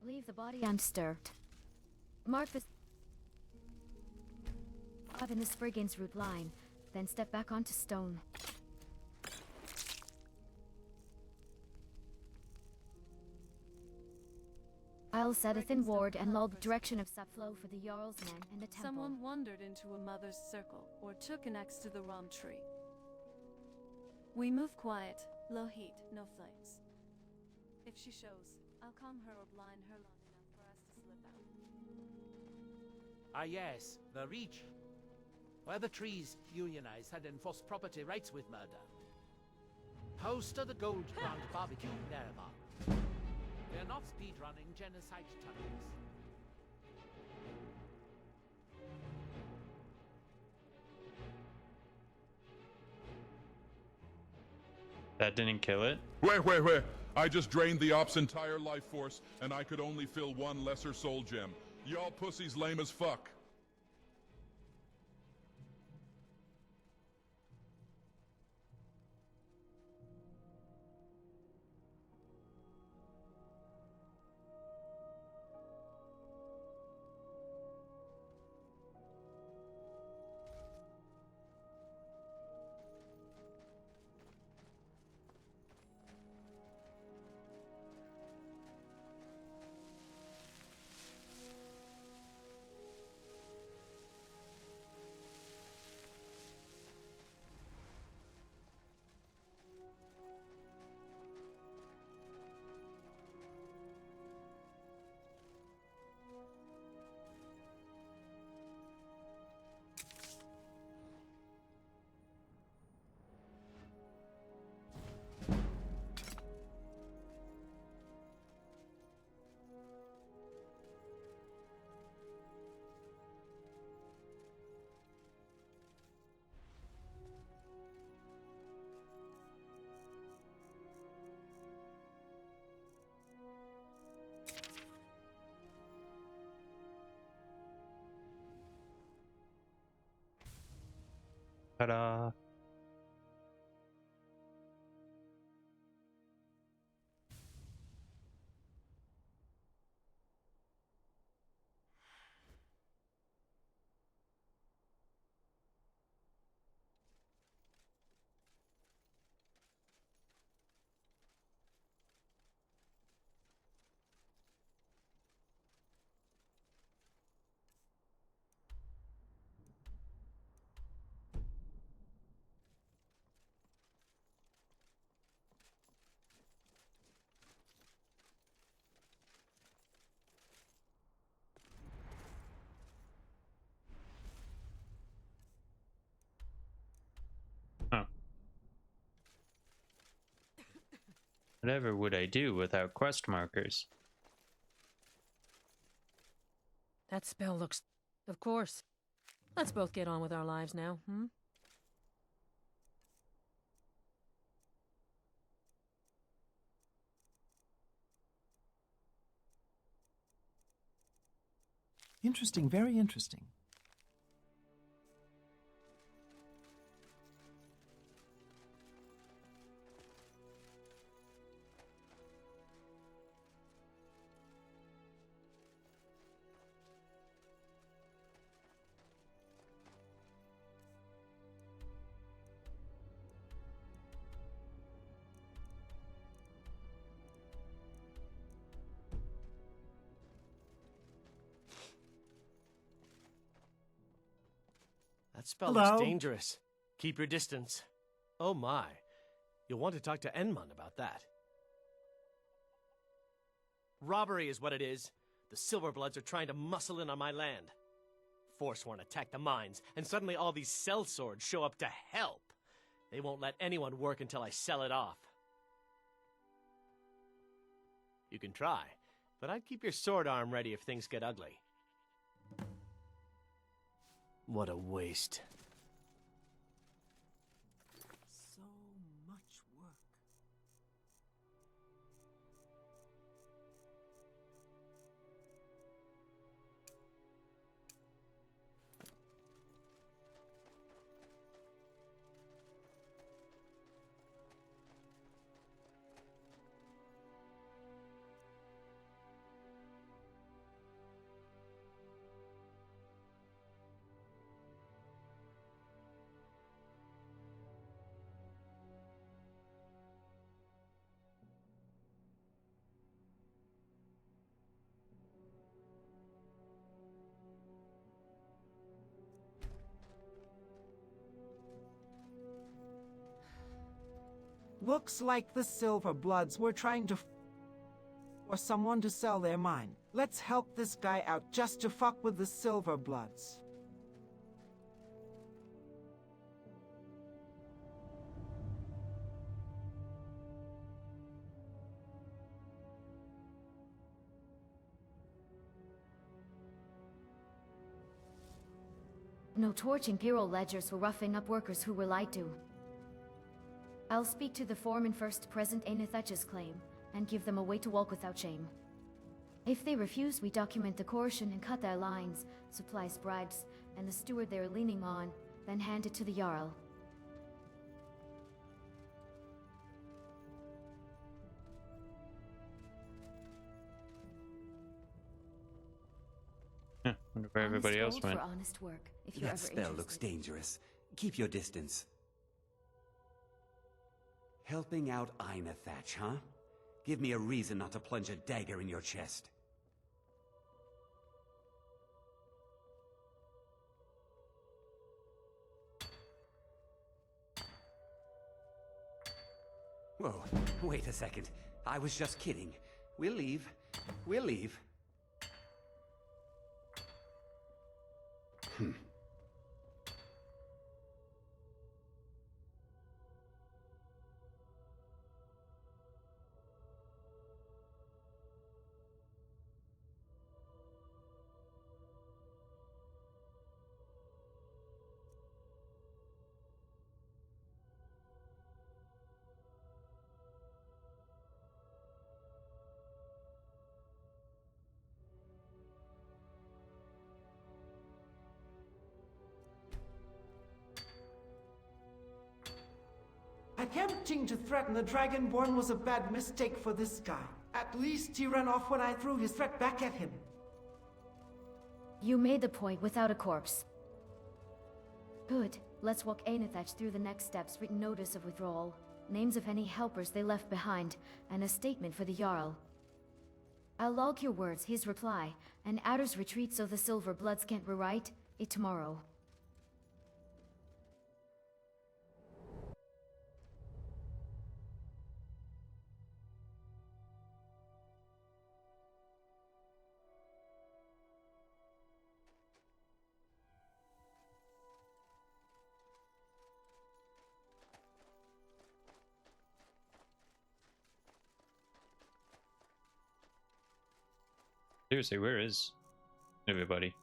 Leave the body undisturbed. Mark the... up in the Spriggan's root line, then step back onto stone. I'll set a thin ward and lull the direction of sap flow for the Jarl's men and the temple. Someone wandered into a mother's circle, or took an axe to the wrong tree. We move quiet, low heat, no flames. If she shows, I'll calm her or blind her long enough for us to slip out. Ah yes, the Reach. Where the trees unionized had enforced property rights with murder. Host of the Gold Ground Barbecue, thereabout. They're not speedrunning genocide tactics. That didn't kill it? Wait. I just drained the Op's entire life force, and I could only fill one lesser soul gem. Y'all pussies lame as fuck. Ta-da! Huh. Whatever would I do without quest markers? That spell looks... Of course. Let's both get on with our lives now, hmm? Interesting, very interesting. That spell Hello? looks dangerous. Keep your distance. Oh my. You'll want to talk to Enmund about that. Robbery is what it is. The Silverbloods are trying to muscle in on my land. Forsworn attack the mines, and suddenly all these sellswords show up to help. They won't let anyone work until I sell it off. You can try, but I'd keep your sword arm ready if things get ugly. What a waste. So much work. Looks like the Silverbloods were trying to for someone to sell their mine. Let's help this guy out just to fuck with the Silverbloods. No Torch Imperial ledgers were roughing up workers who were lied to. I'll speak to the foreman first to present Ilath-Pal's claim, and give them a way to walk without shame. If they refuse, we document the coercion and cut their lines, supplies bribes, and the steward they're leaning on, then hand it to the Jarl. Wonder where everybody else Honest went. gold for honest work, if you're That ever spell interested. looks dangerous. Keep your distance. Helping out Ilath-Pal, huh? Give me a reason not to plunge a dagger in your chest. Whoa, wait a second. I was just kidding. We'll leave. We'll leave. Attempting to threaten the Dragonborn was a bad mistake for this guy. At least he ran off when I threw his threat back at him. You made the point without a corpse. Good. Let's walk Ilath-Pal through the next steps. Written notice of withdrawal, names of any helpers they left behind, and a statement for the Jarl. I'll log your words, his reply, and Adder's retreat so the Silver Bloods can't rewrite it tomorrow. Seriously, where is everybody?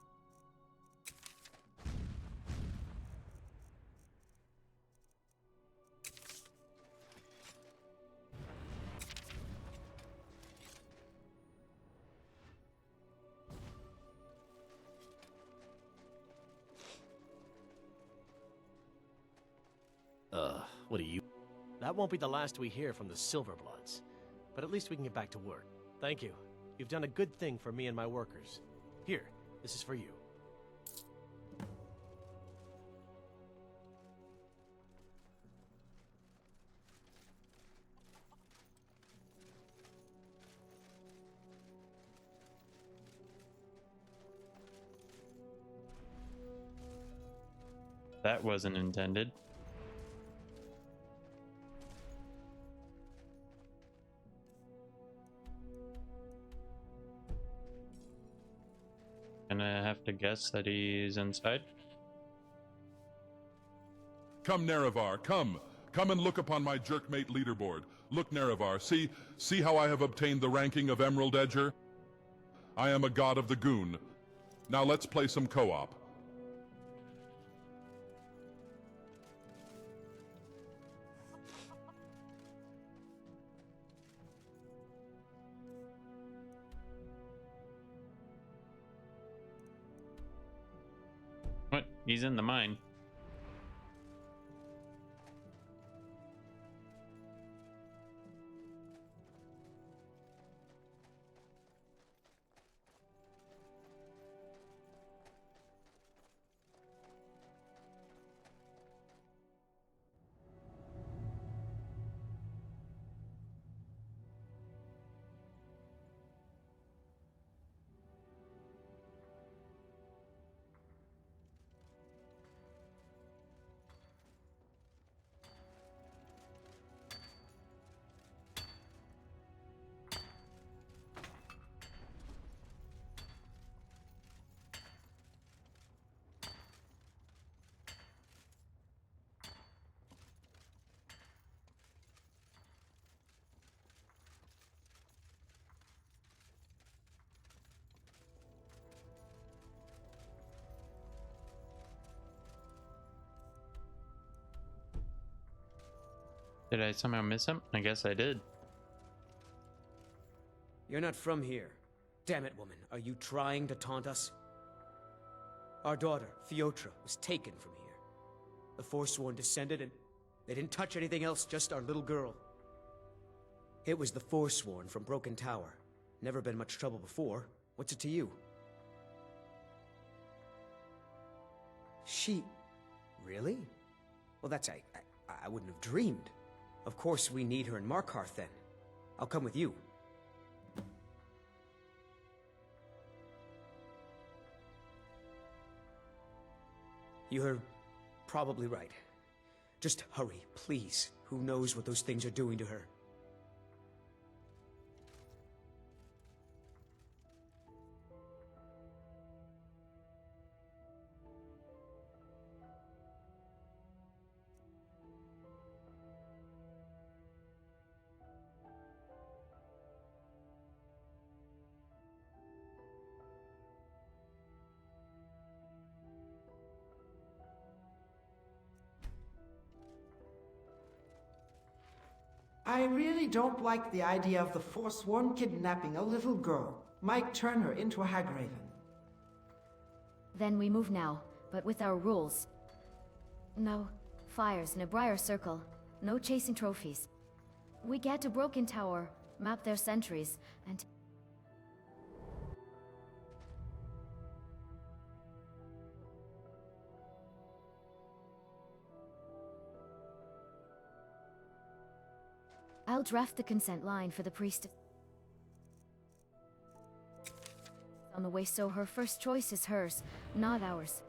What are you? That won't be the last we hear from the Silver Bloods. But at least we can get back to work. Thank you. You've done a good thing for me and my workers. Here, this is for you. That wasn't intended. And I have to guess that he's inside. Come, Nerevar, come. Come and look upon my jerkmate leaderboard. Look, Nerevar, see how I have obtained the ranking of Emerald Edger? I am a god of the goon. Now let's play some co-op. What? He's in the mine. Did I somehow miss him? I guess I did. You're not from here. Damn it, woman. Are you trying to taunt us? Our daughter, Theotra, was taken from here. The Forsworn descended and they didn't touch anything else, just our little girl. It was the Forsworn from Broken Tower. Never been much trouble before. What's it to you? She... Really? Well, that's... I wouldn't have dreamed. Of course we need her in Markarth then. I'll come with you. You're probably right. Just hurry, please. Who knows what those things are doing to her? I really don't like the idea of the Forsworn kidnapping a little girl. Might turn her into a Hagraven. Then we move now, but with our rules. No fires in a briar circle. No chasing trophies. We get to Broken Tower, map their sentries, and... I'll draft the consent line for the Priestess. On the way, so her first choice is hers, not ours.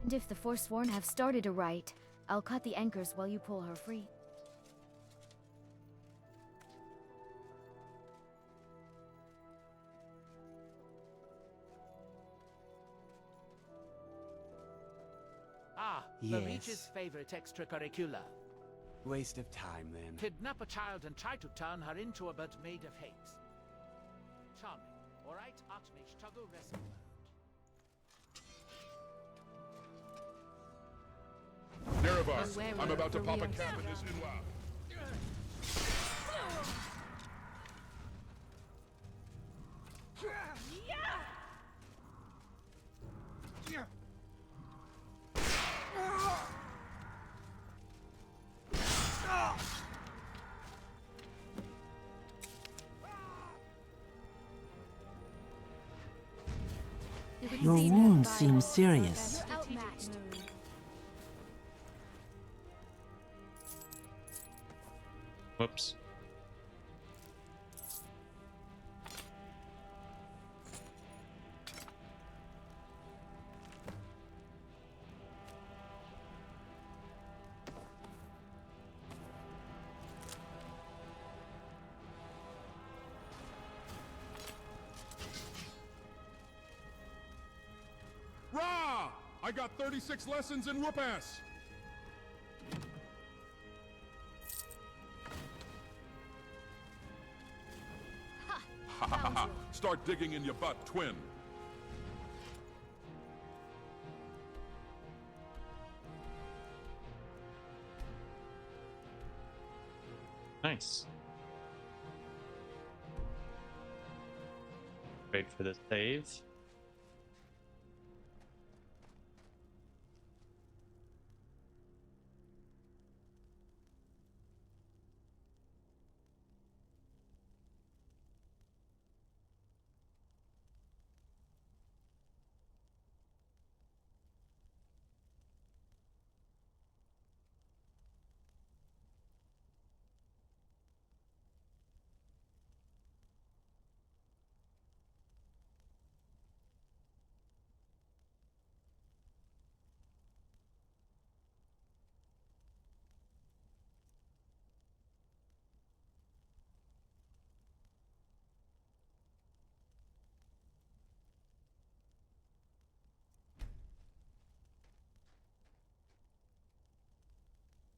And if the Forsworn have started a riot, I'll cut the anchors while you pull her free. Ah, the Reach's favorite extracurricular. Waste of time, then. Kidnap a child and try to turn her into a bird made of hate. Charming. All right, Archmage Tuggle Wrestle. Nerevar, I'm about to pop a cap in this Inwa. Your wound seems serious. Whoops. Rah! I got 36 lessons in whoop-ass! Ha ha ha! Start digging in your butt, twin. Nice. Wait for the save.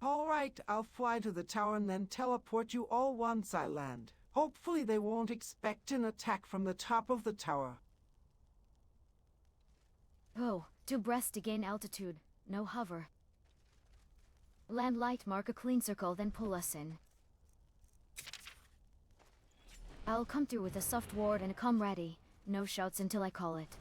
All right, I'll fly to the tower and then teleport you all once I land. Hopefully they won't expect an attack from the top of the tower. Oh, 2 breaths to gain altitude. No hover. Land light, mark a clean circle, then pull us in. I'll come through with a soft ward and a come ready. No shouts until I call it.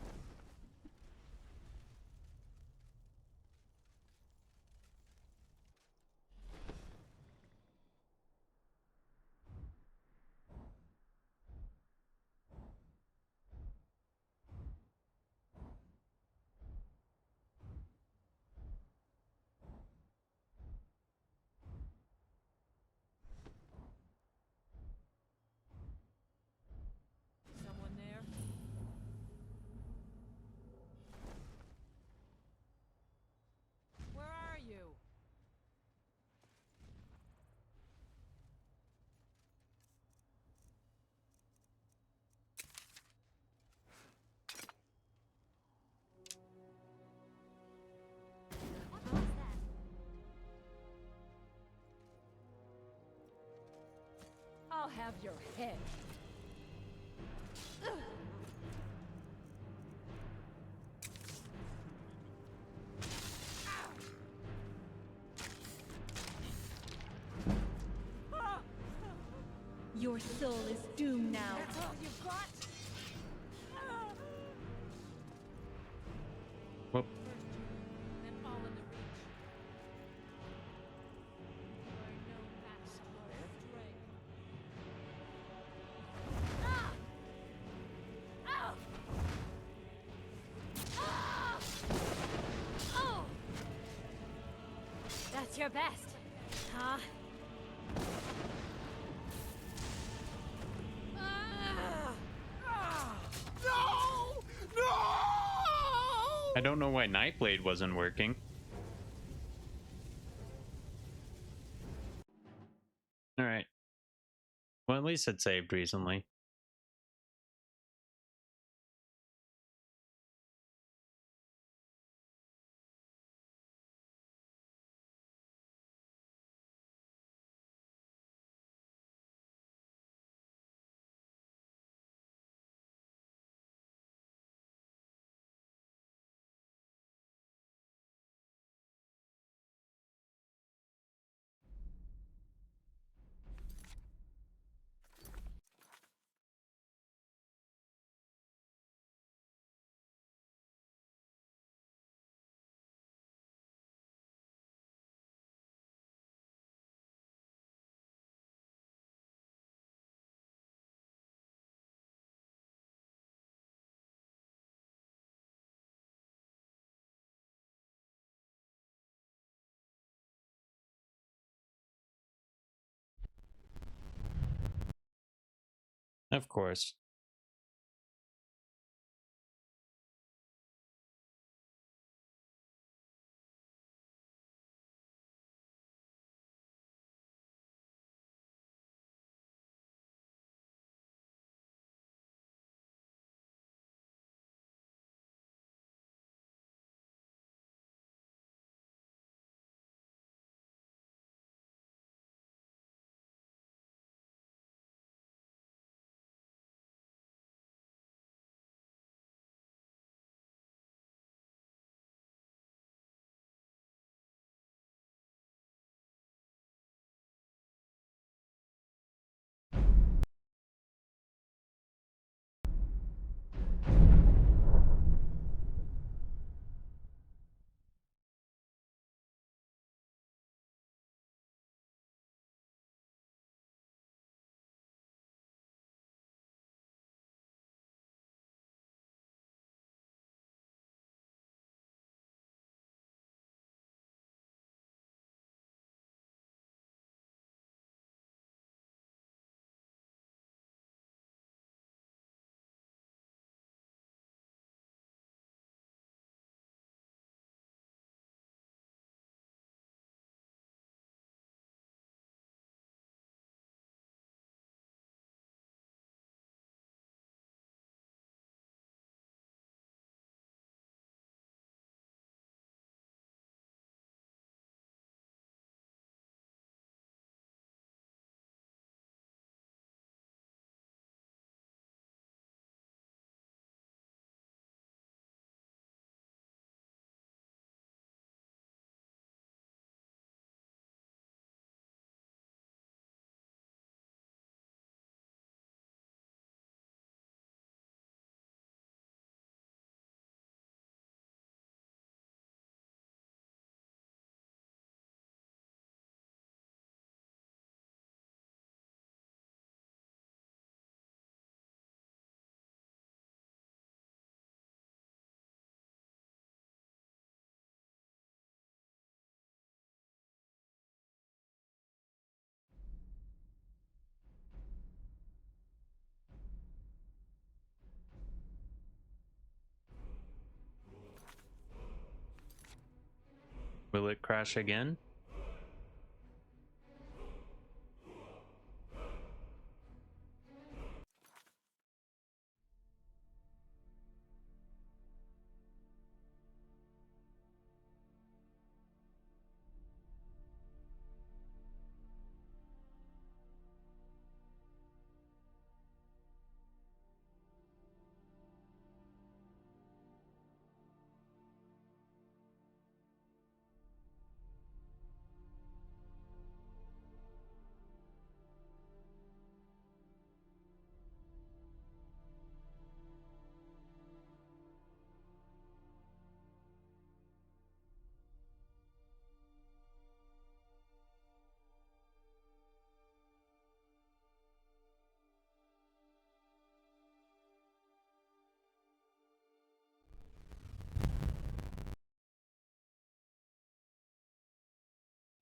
Someone there? Where are you? I'll have your head. Your soul is doomed now. That's all you've got? Whoop. Then fall in the reach. What's your best? Huh? No! No! I don't know why Nightblade wasn't working. Alright. Well, at least it saved recently. Of course. Will it crash again?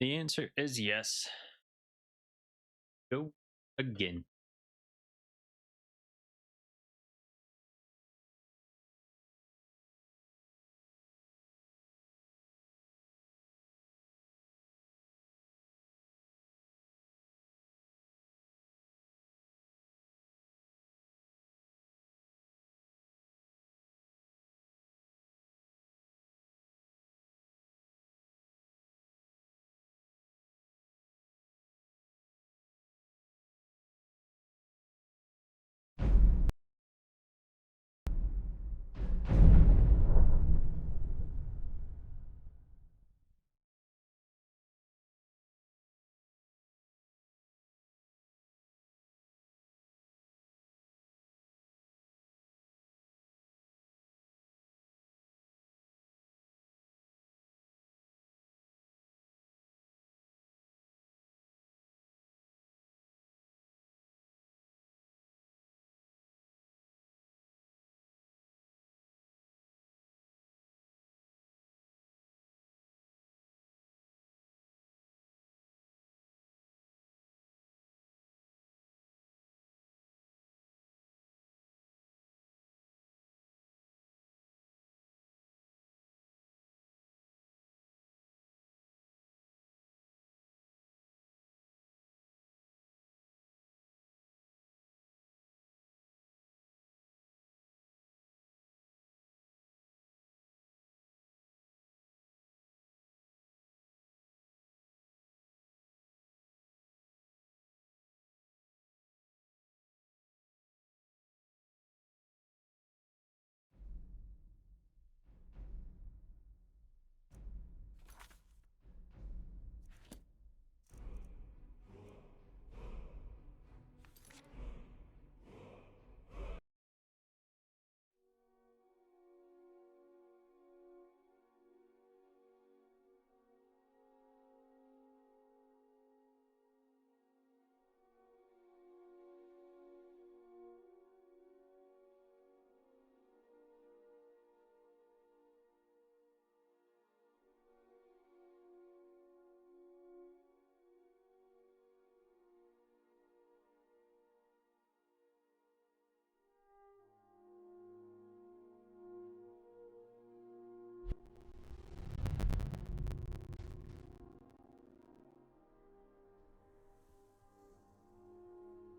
The answer is yes. Go again.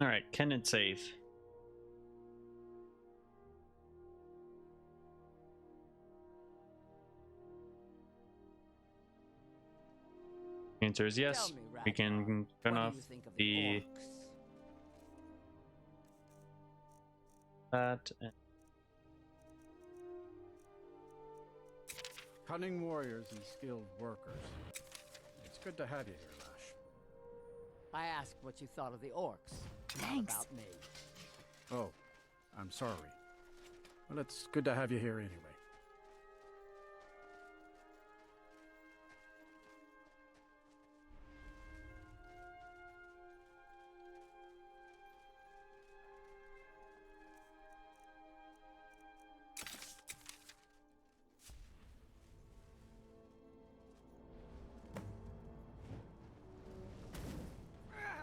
All right, can it save? Answer is yes. Tell me, We can turn what do off you think of the that. Cunning warriors and skilled workers. It's good to have you here, Lash. I asked what you thought of the orcs. Thanks. Not about me. Oh, I'm sorry. Well, it's good to have you here anyway.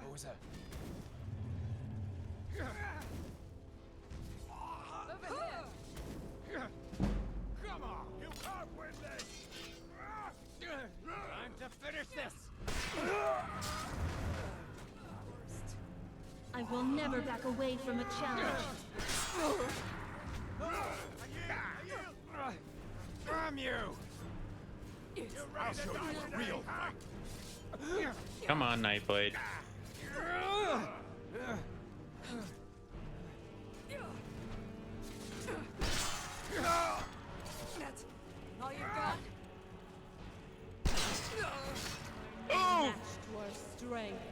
What was that? Come on, you can't win this! Time to finish this! I will never back away from a challenge. Damn you! I'll show you a real fight! Come on, Nightblade. That's all you've got? Matched your strength.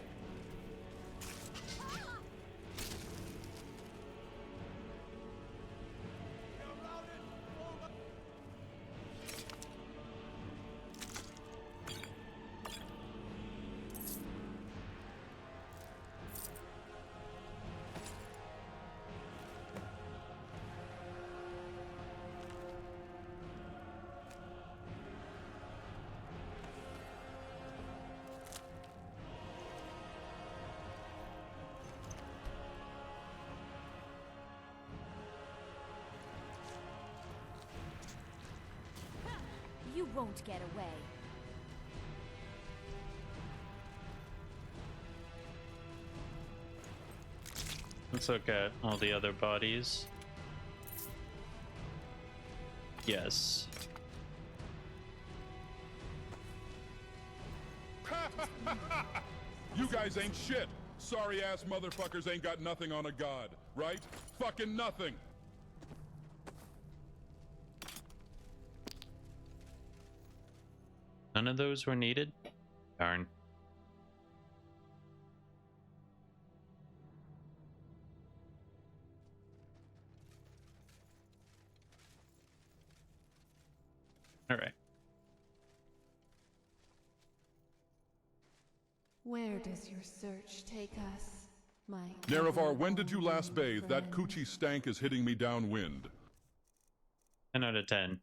You won't get away. Let's look at all the other bodies. Yes. You guys ain't shit. Sorry ass motherfuckers ain't got nothing on a god, right? Fucking nothing. None of those were needed? Darn. Alright. Where does your search take us, my... Nerevar, when did you last bathe? That coochie stank is hitting me downwind. 10 out of 10.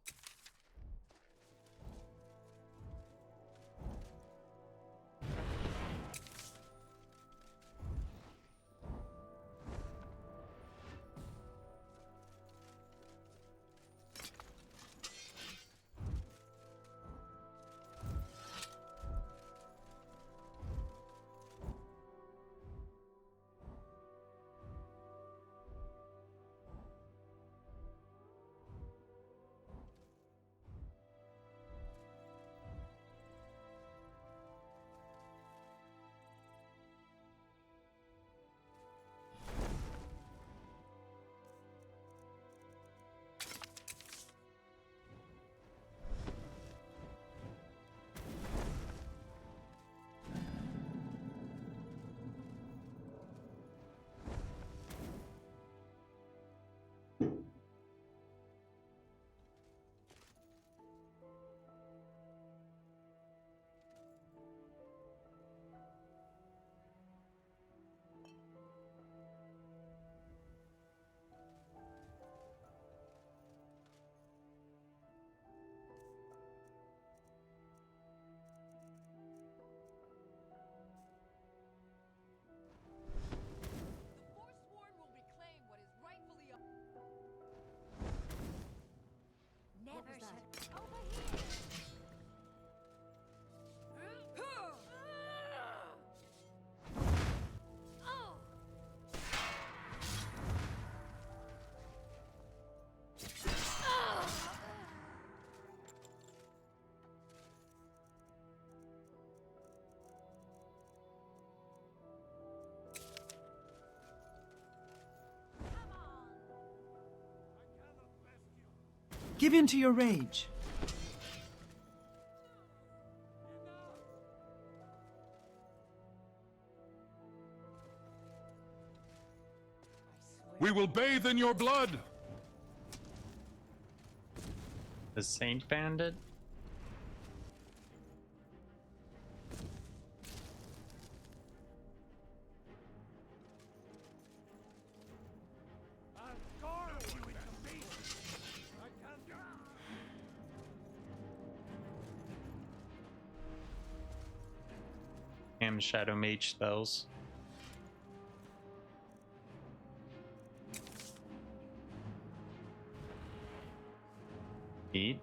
Give in to your rage. We will bathe in your blood! The Saint Bandit? Shadow Mage spells. Eat.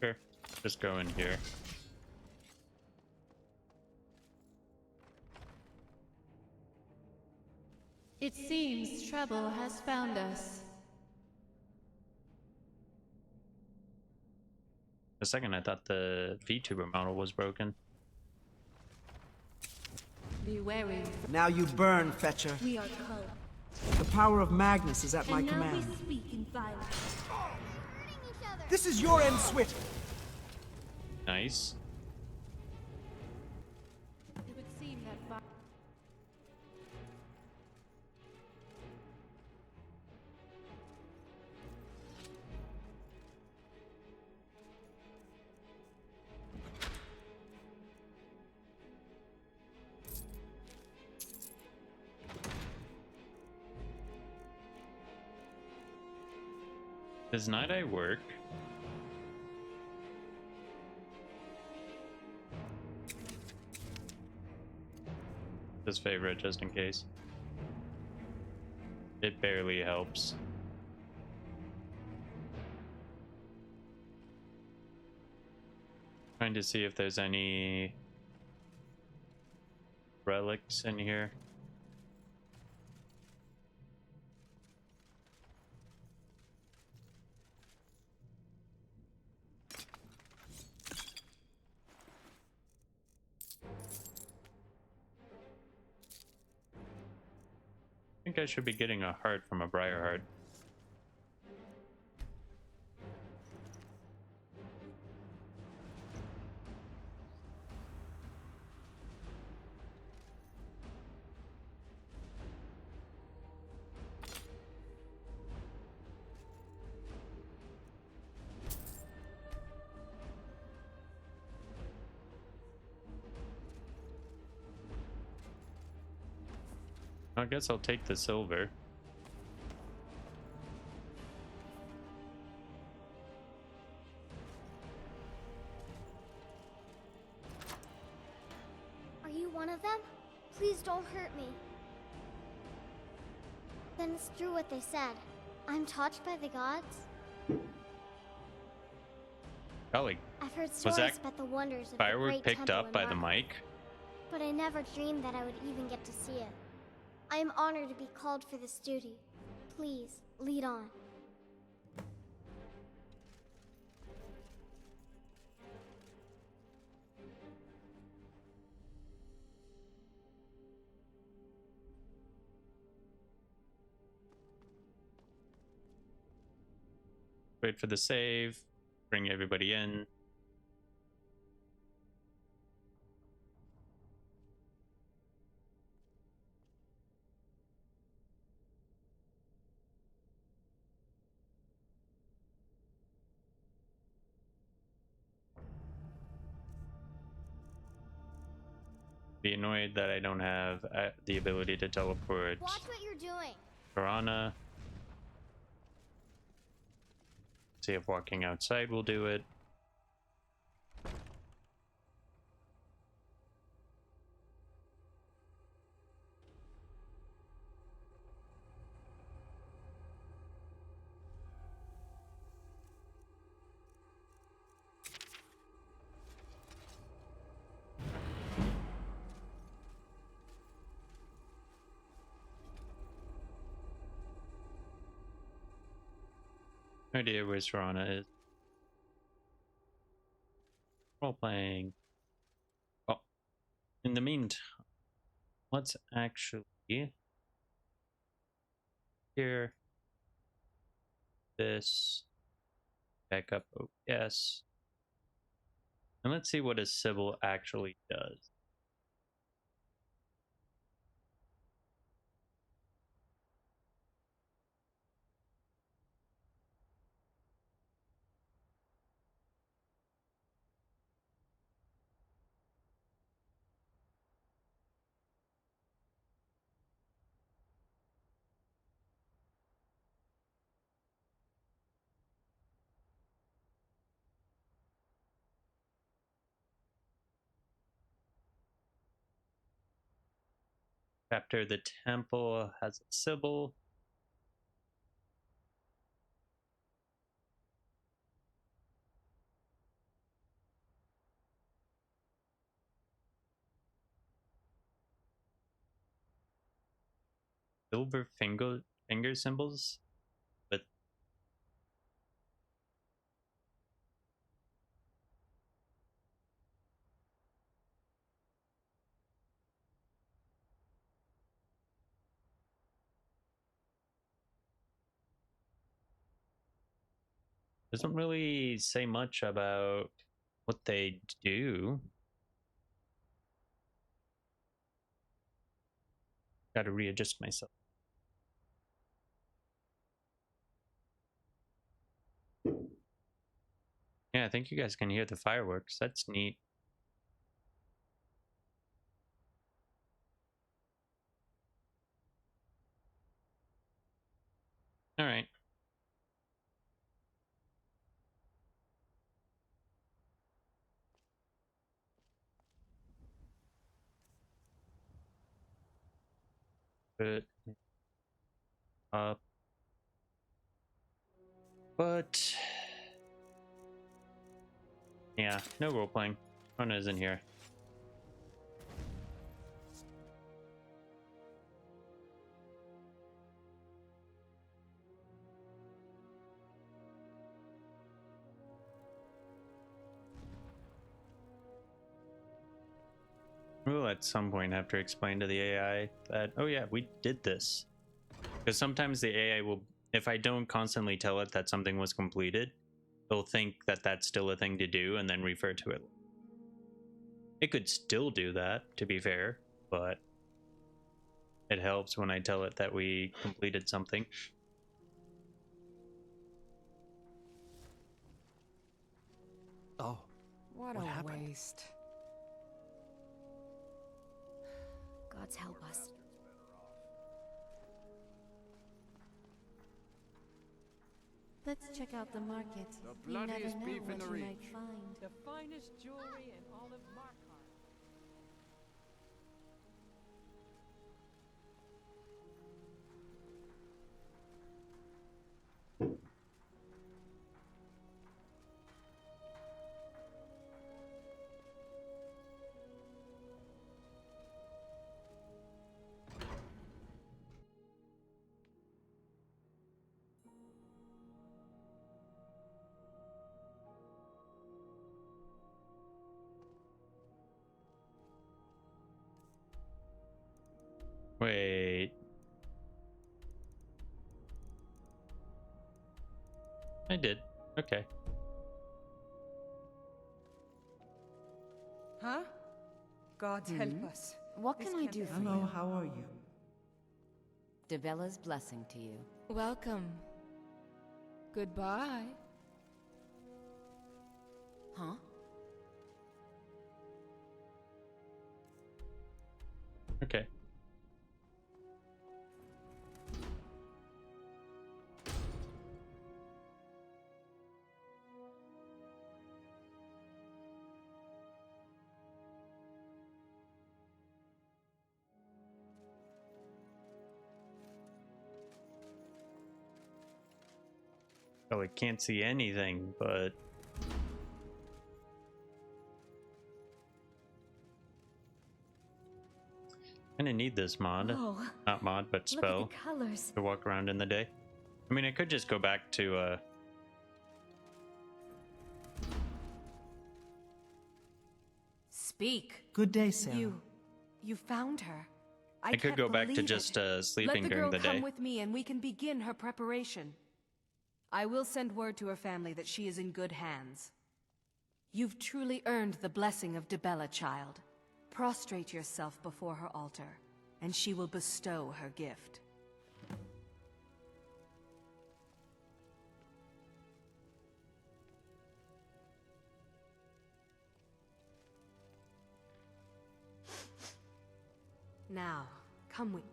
Sure. Just go in here. It seems trouble has found us. For a second, I thought the VTuber model was broken. Be wary. Now you burn, Fetcher. We are called. The power of Magnus is at my And now command. we speak in violence. This is your end, Swit. Nice. It would seem that Does Night Eye work? His favorite, just in case. It barely helps. Trying to see if there's any relics in here. I think I should be getting a heart from a Briar Heart. I guess I'll take the silver. Are you one of them? Please don't hurt me. Then it's true what they said. I'm touched by the gods. Golly, I've heard was stories that about the wonders of the firework great picked temple up in by the marble, mic? but I never dreamed that I would even get to see it. I am honored to be called for this duty. Please, lead on. Wait for the save, bring everybody in. Be annoyed that I don't have the ability to teleport Watch what you're doing. Piranha. See if walking outside will do it. No idea where Serana is. Role playing. Oh, in the meantime, let's actually here this back up. Oh, yes. And let's see what a Sybil actually does. Chapter the temple has a Sybil. Silver finger symbols, but Doesn't really say much about what they do. Got to readjust myself. Yeah, I think you guys can hear the fireworks. That's neat. All right. But but yeah, no role playing. Rona isn't here. We'll at some point have to explain to the AI that, oh yeah, we did this. Because sometimes the AI will, if I don't constantly tell it that something was completed, it'll think that that's still a thing to do and then refer to it. It could still do that, to be fair, but it helps when I tell it that we completed something. Oh, what what a happened? waste. Gods help us. Let's check out the market. The You never bloodiest know beef in what the you reach. might find. The finest jewelry in all of Markarth. Wait. I did. Okay. Huh? Gods help us. What This can I can't do be for right. you? Hello, how are you? Dibella's blessing to you. Welcome. Goodbye. Huh? Okay. Oh, I can't see anything, but kinda need this mod. Whoa. Not mod, but Look at spell. the colors. To walk around in the day. I mean, I could just go back to Speak. Good day, Sarah. You found her. I could can't go back to believe just it. sleeping Let the during girl the come day. with me and we can begin her preparation. I will send word to her family that she is in good hands. You've truly earned the blessing of Dibella, child. Prostrate yourself before her altar, and she will bestow her gift. Now, come with...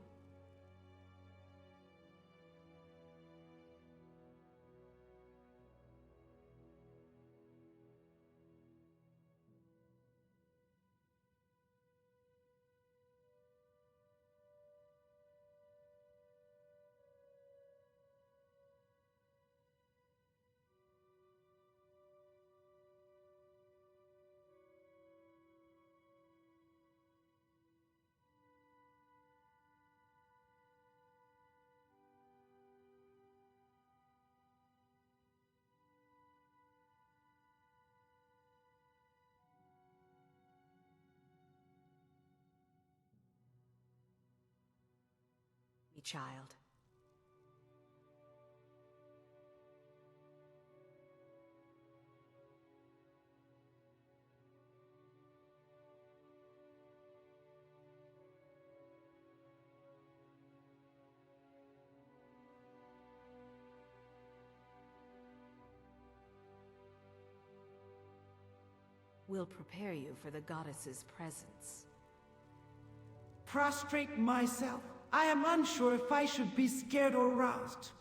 me, child. will prepare you for the goddess's presence. Prostrate myself. I am unsure if I should be scared or roused.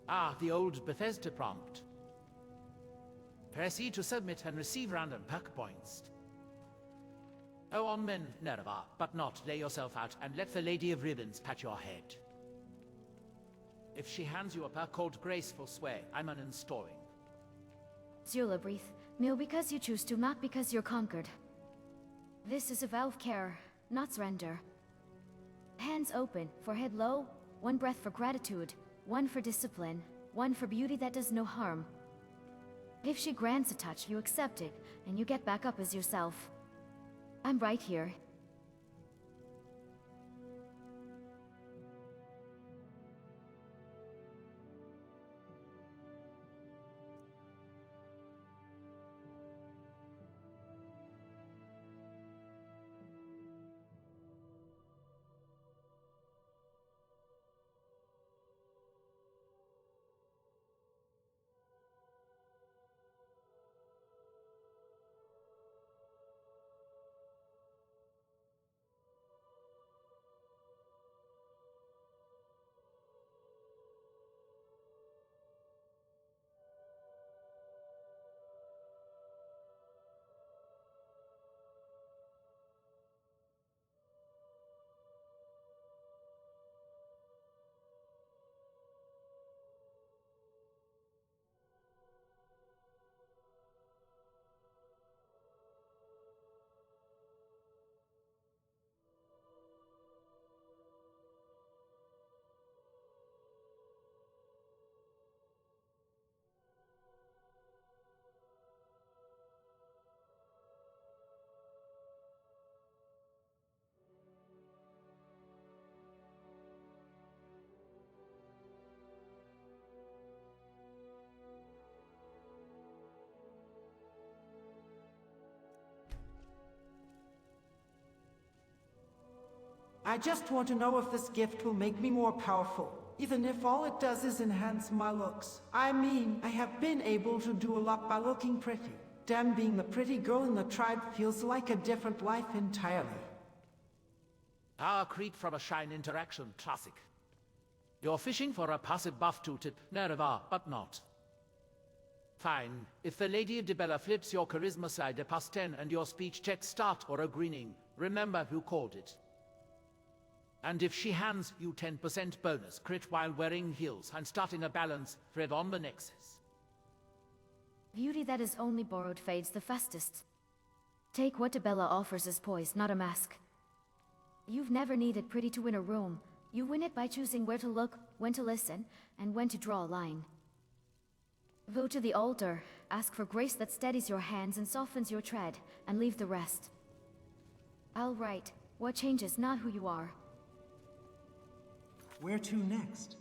Ah, the old Bethesda prompt. Press E to submit and receive random perk points. Oh, on men, Nerva, but not lay yourself out and let the Lady of Ribbons pat your head. If she hands you a perk called Graceful Sway, I'm uninstalling. Zula, breathe. Kneel because you choose to, not because you're conquered. This is a vow of care, not surrender. Hands open, forehead low, one breath for gratitude, one for discipline, one for beauty that does no harm. If she grants a touch, you accept it, and you get back up as yourself. I'm right here. I just want to know if this gift will make me more powerful, even if all it does is enhance my looks. I mean, I have been able to do a lot by looking pretty. Damn, being the pretty girl in the tribe feels like a different life entirely. Our creep from a shrine interaction, classic. You're fishing for a passive buff tooltip, Nerva, but not. Fine. If the Lady of Dibellan flips your charisma side a +10 and your speech check start or a greening, remember who called it. And if she hands you 10% bonus, crit while wearing heels and starting a balance, thread on the nexus. Beauty that is only borrowed fades the fastest. Take what Dibellan offers as poise, not a mask. You've never needed pretty to win a room. You win it by choosing where to look, when to listen, and when to draw a line. Go to the altar, ask for grace that steadies your hands and softens your tread, and leave the rest. I'll write. What changes, not who you are. Where to next?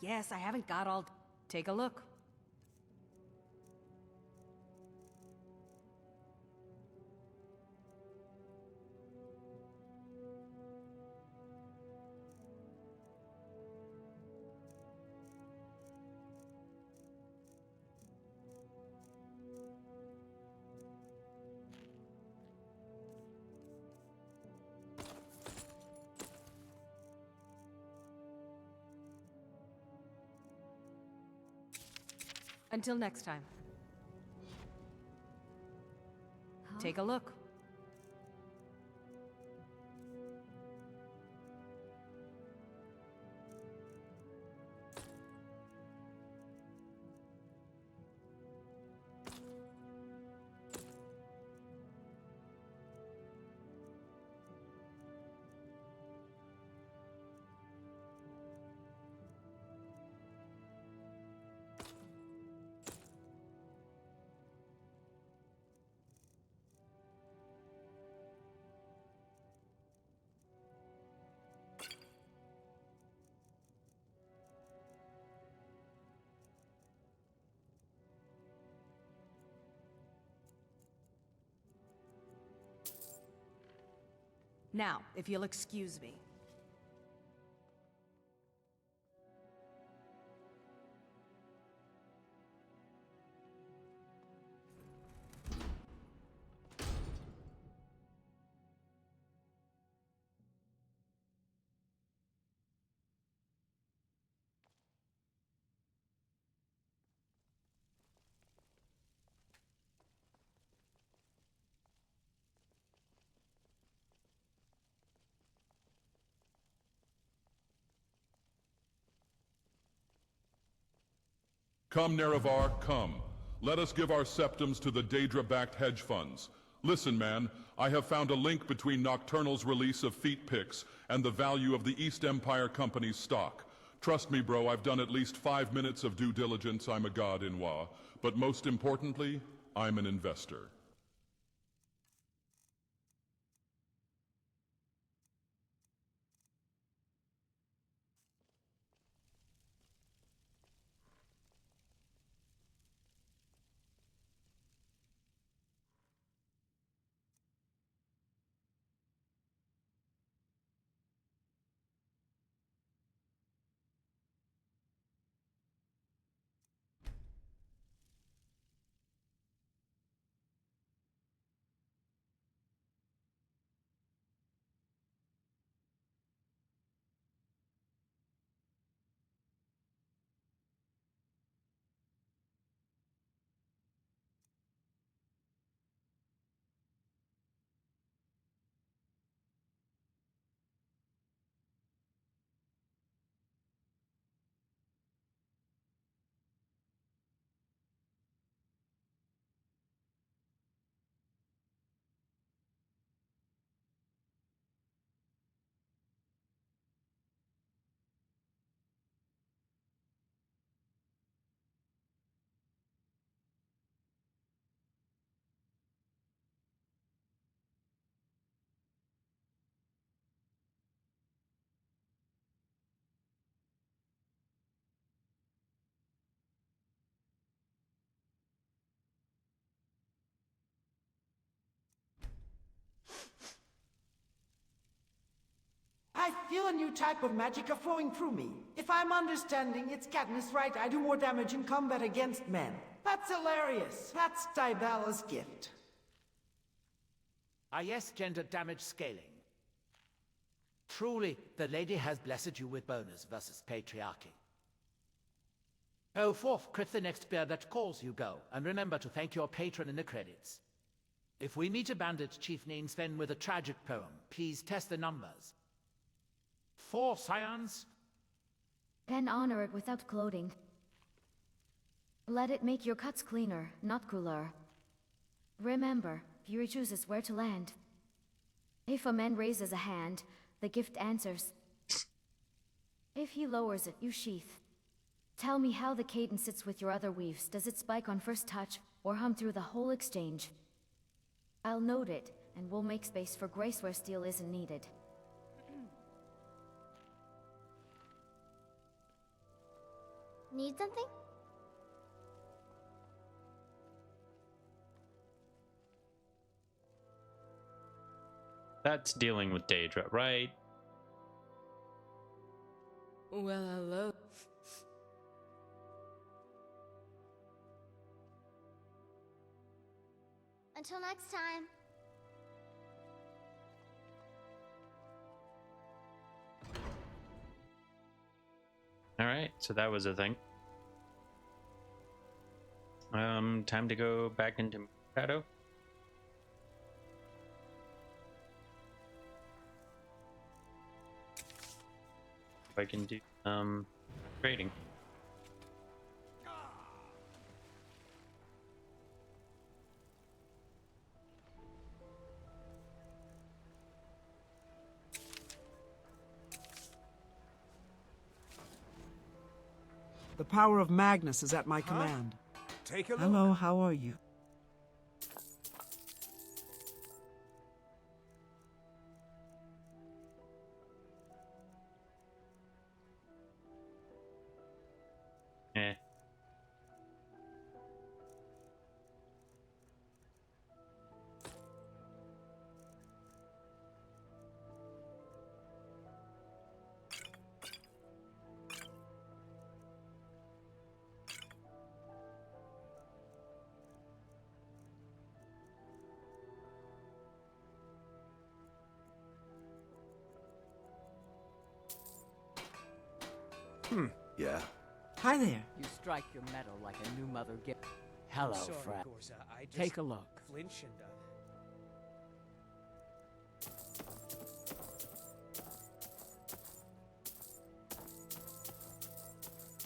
Yes, I haven't got all... Take a look. Until next time. Take a look. Now, if you'll excuse me. Come, Nerevar, come. Let us give our septums to the Daedra-backed hedge funds. Listen, man, I have found a link between Nocturnal's release of feet picks and the value of the East Empire Company's stock. Trust me, bro, I've done at least 5 minutes of due diligence. I'm a god in Wa. But most importantly, I'm an investor. I feel a new type of magic flowing through me. If I'm understanding its Katniss right, I do more damage in combat against men. That's hilarious. That's Dibella's gift. Ah yes, gender damage scaling. Truly, the lady has blessed you with bonus versus patriarchy. Oh, forth, crit the next bear that calls you go, and remember to thank your patron in the credits. If we meet a bandit chief named Sven with a tragic poem, please test the numbers. 4 scions? Then honor it without gloating. Let it make your cuts cleaner, not cooler. Remember, Fury chooses where to land. If a man raises a hand, the gift answers. If he lowers it, you sheath. Tell me how the cadence sits with your other weaves. Does it spike on first touch, or hum through the whole exchange? I'll note it, and we'll make space for grace where steel isn't needed. Need something? That's dealing with Daedra, right? Well, hello. Until next time. Alright, so that was a thing. Time to go back into Shadow. If I can do trading. The power of Magnus is at my command. Take a look. Hello, how are you? Eh. Yeah. Hi there. You strike your metal like a new mother gift. Hello, Sorry, friend. Gorza, I just Take a look. flinch and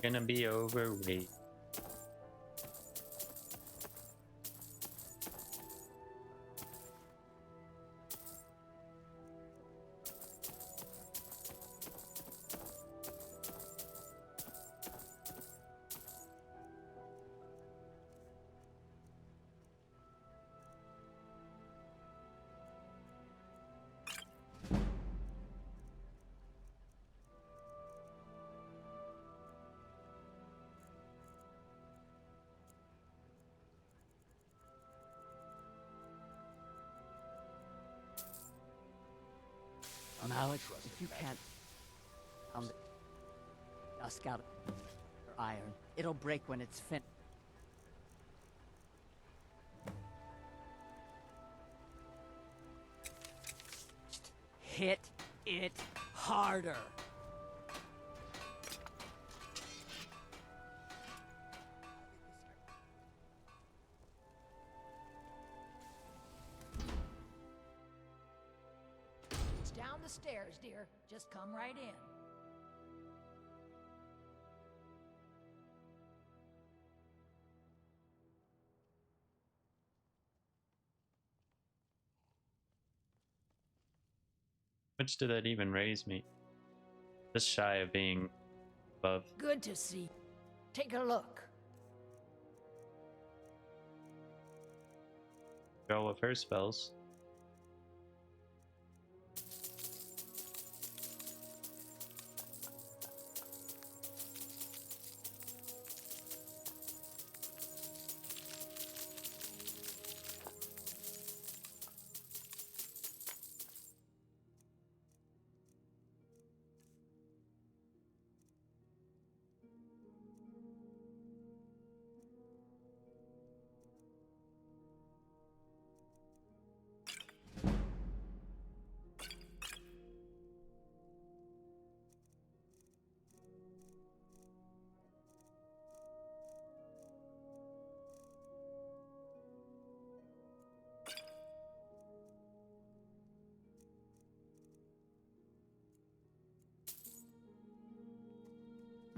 Gonna be overweight. Alex, if you can't... I'll scout your iron. It'll break when it's finished. Hit it harder. It's down the stairs, dear. Just come right in. Which did that even raise me? Just shy of being above. Good to see. Take a look. All of her spells.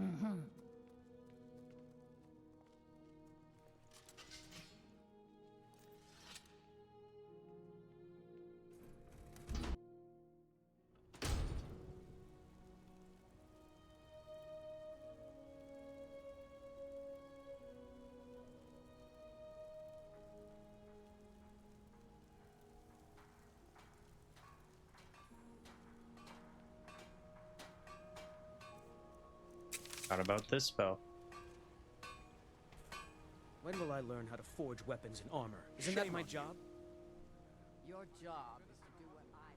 Mm-hmm. How about this spell? when will I learn how to forge weapons and armor? Isn't that my job? Your job is to do what I...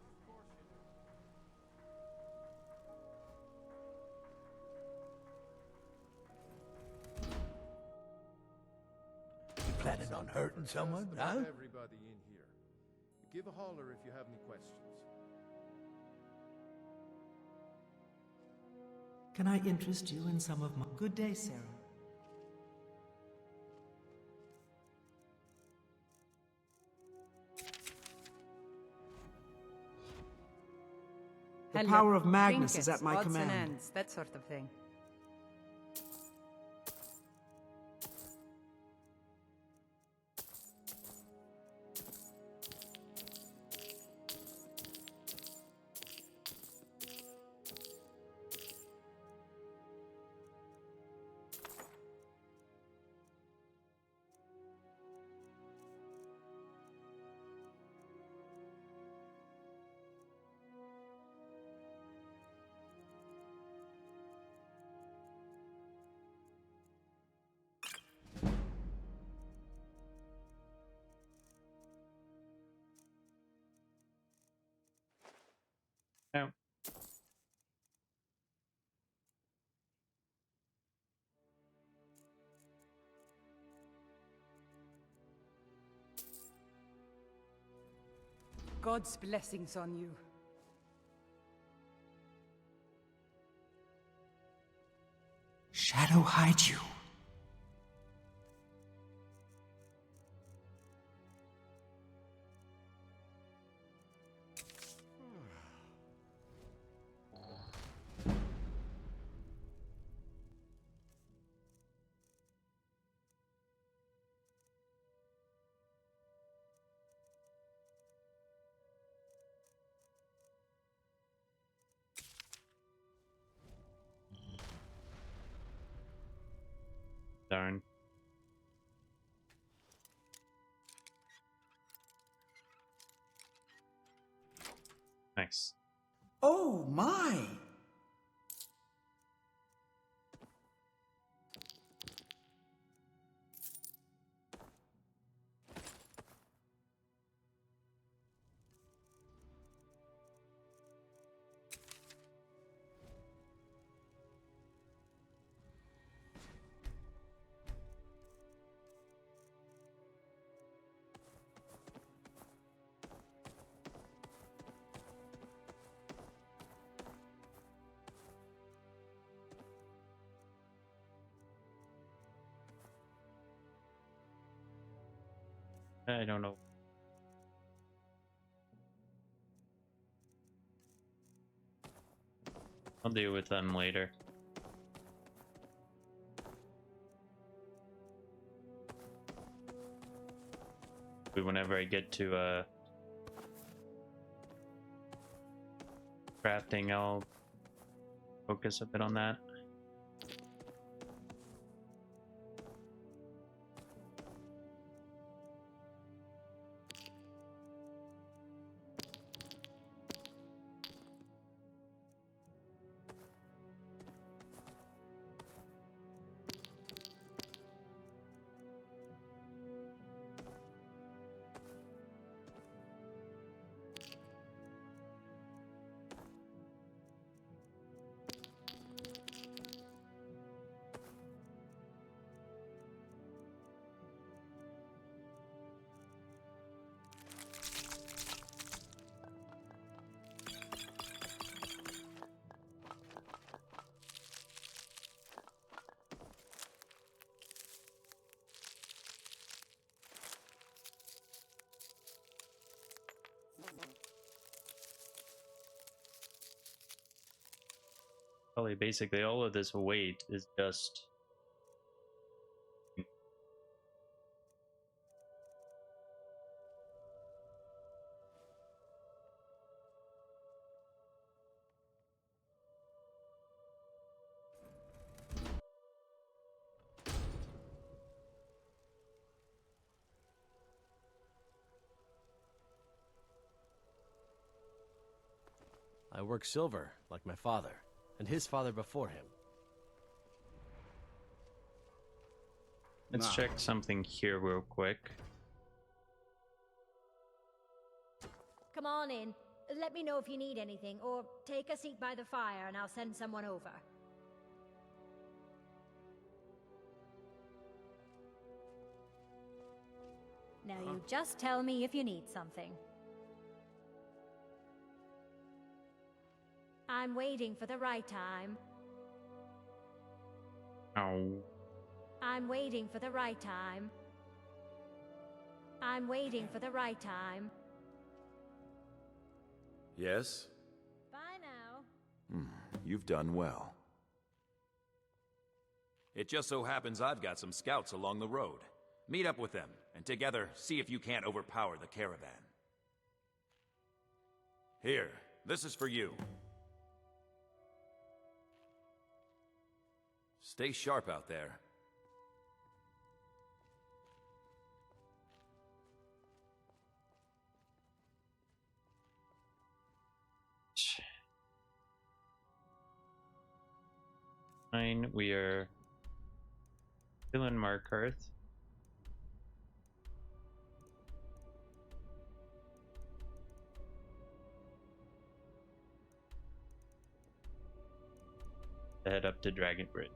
You planning on hurting someone, huh? Everybody in here. Give a holler if you have any questions. Can I interest you in some of my... Good day, Sarah. The Hello. power of Magnus is Trinkets, at my odds command. and ends, that sort of thing. No. God's blessings on you. shadow hide you? Darn. Nice. Oh my! I don't know. I'll deal with them later. Whenever I get to crafting, I'll focus a bit on that. Probably basically all of this weight is just I work silver, like my father, and his father before him. Let's check something here real quick. Come on in. Let me know if you need anything, or take a seat by the fire and I'll send someone over. Now you just tell me if you need something. I'm waiting for the right time. Oh. I'm waiting for the right time. I'm waiting for the right time. Yes? Bye now. You've done well. It just so happens I've got some scouts along the road. Meet up with them, and together, see if you can't overpower the caravan. Here, this is for you. Stay sharp out there. Fine, we are still in Markarth. Head up to Dragon Bridge.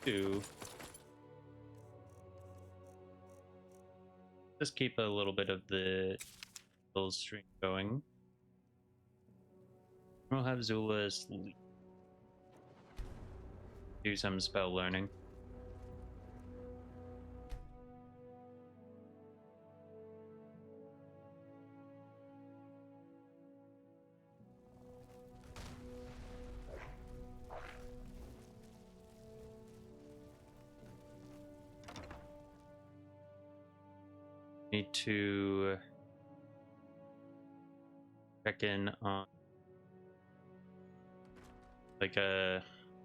To Just keep a little bit of the little string going. We'll have Zula sleep. Do some spell learning. Need to check in on like oh,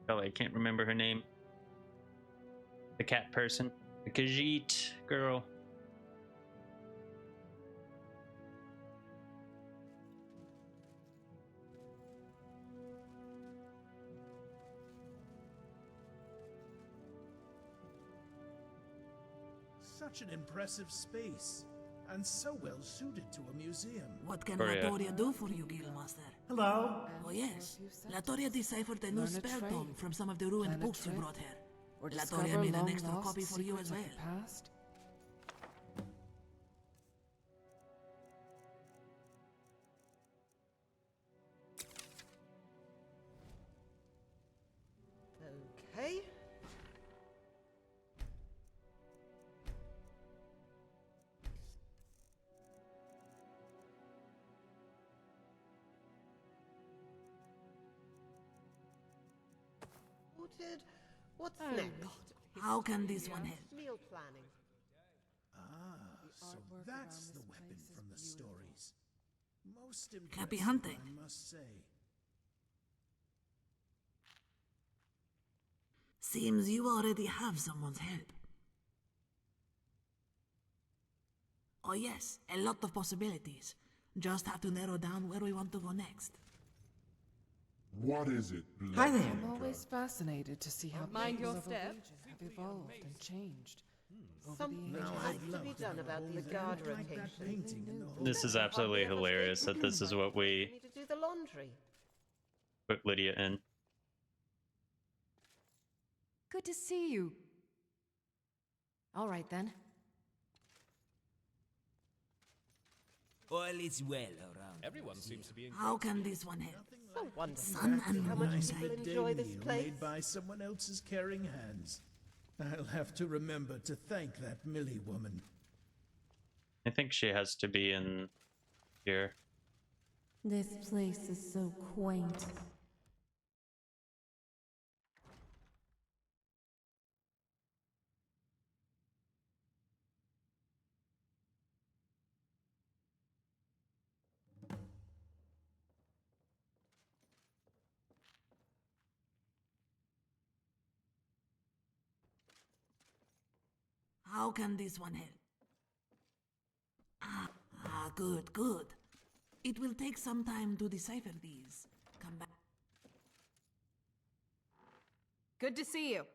I can't remember her name. The cat person, the Khajiit girl. Such an impressive space, and so well suited to a museum. What can Gloria. Latoria do for you, Guildmaster? Hello? Oh yes, Latoria deciphered a new spell tome from some of the ruined books you brought her. Latoria made an extra copy for you as well. Okay. Sorted. What's next? How can this one help? Meal planning. So that's the weapon from the stories. Most impressive, Happy hunting. I must say. Seems you already have someone's help. Oh yes, a lot of possibilities. Just have to narrow down where we want to go next. What is it, Hi there. I'm always fascinated to see how Mind your peoples of a step. region have evolved and changed. Over Something the ages. has to be done about the guard rotation. This is absolutely hilarious that this is what We we need to do the laundry. put Lydia in. Good to see you. All right then. All is well around. Everyone seems to be in. How can this one help? So wonderful. Sun and How much Nice people midday enjoy this meal place. made by someone else's caring hands. I'll have to remember to thank that Millie woman. I think she has to be in here. This place is so quaint. How can this one help? Good, good. It will take some time to decipher these. Come back. Good to see you.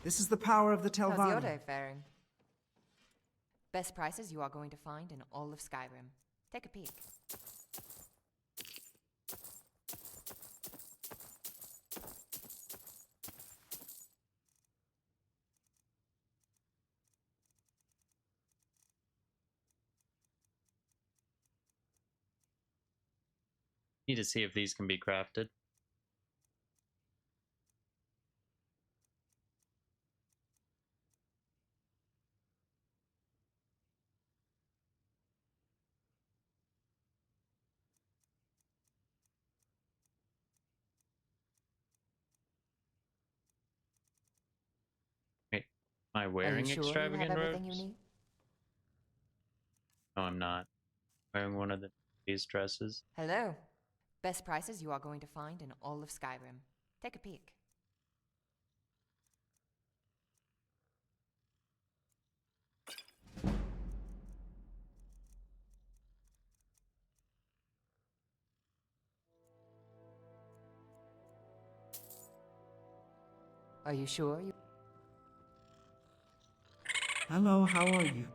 This is the power of the How's your Telvanni. day faring? Best prices you are going to find in all of Skyrim. Take a peek. Need to see if these can be crafted. Wait, am I wearing Are you sure you extravagant have everything robes? you need? No, I'm not. Wearing one of these dresses. Hello. Best prices you are going to find in all of Skyrim. Take a peek. Are you sure you... Hello, how are you?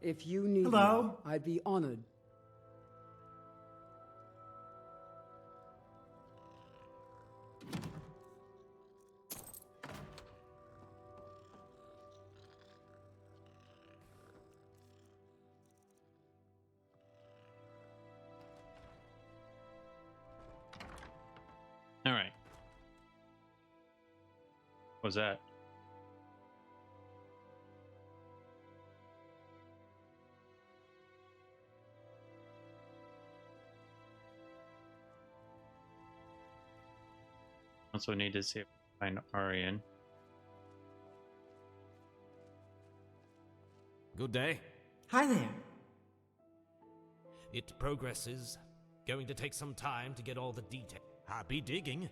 If you need Hello? me, I'd be honored. All right. What's that? Also need to see if I can find Arian. Good day. Hi there. It progresses. Going to take some time to get all the details. Happy digging.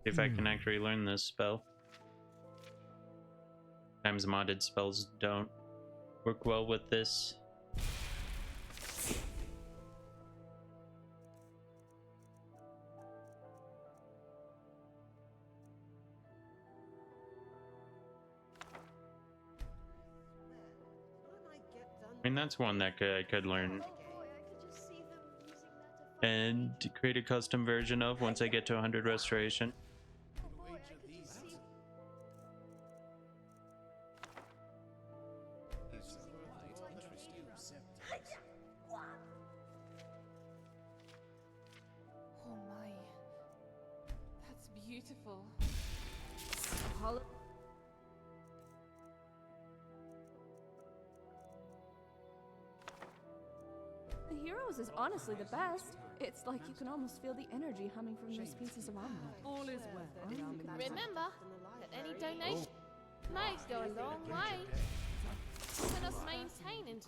If I can actually learn this spell. Sometimes modded spells don't work well with this. I mean, that's one that I could learn and create a custom version of once I get to 100 restoration. Oh my. That's beautiful. The Heroes is honestly the best. It's like you can almost feel the energy humming from those pieces of armor. All is well. Remember that any donation may go a long way, helping us maintain and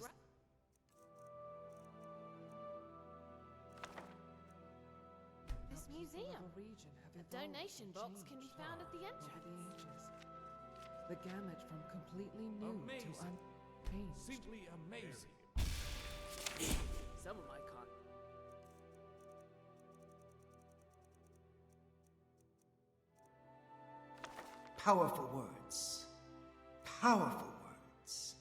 this museum. A donation box can be found at the entrance. The gamut from completely new to unchanged. Simply amazing. Some of my con. Powerful words. Powerful words.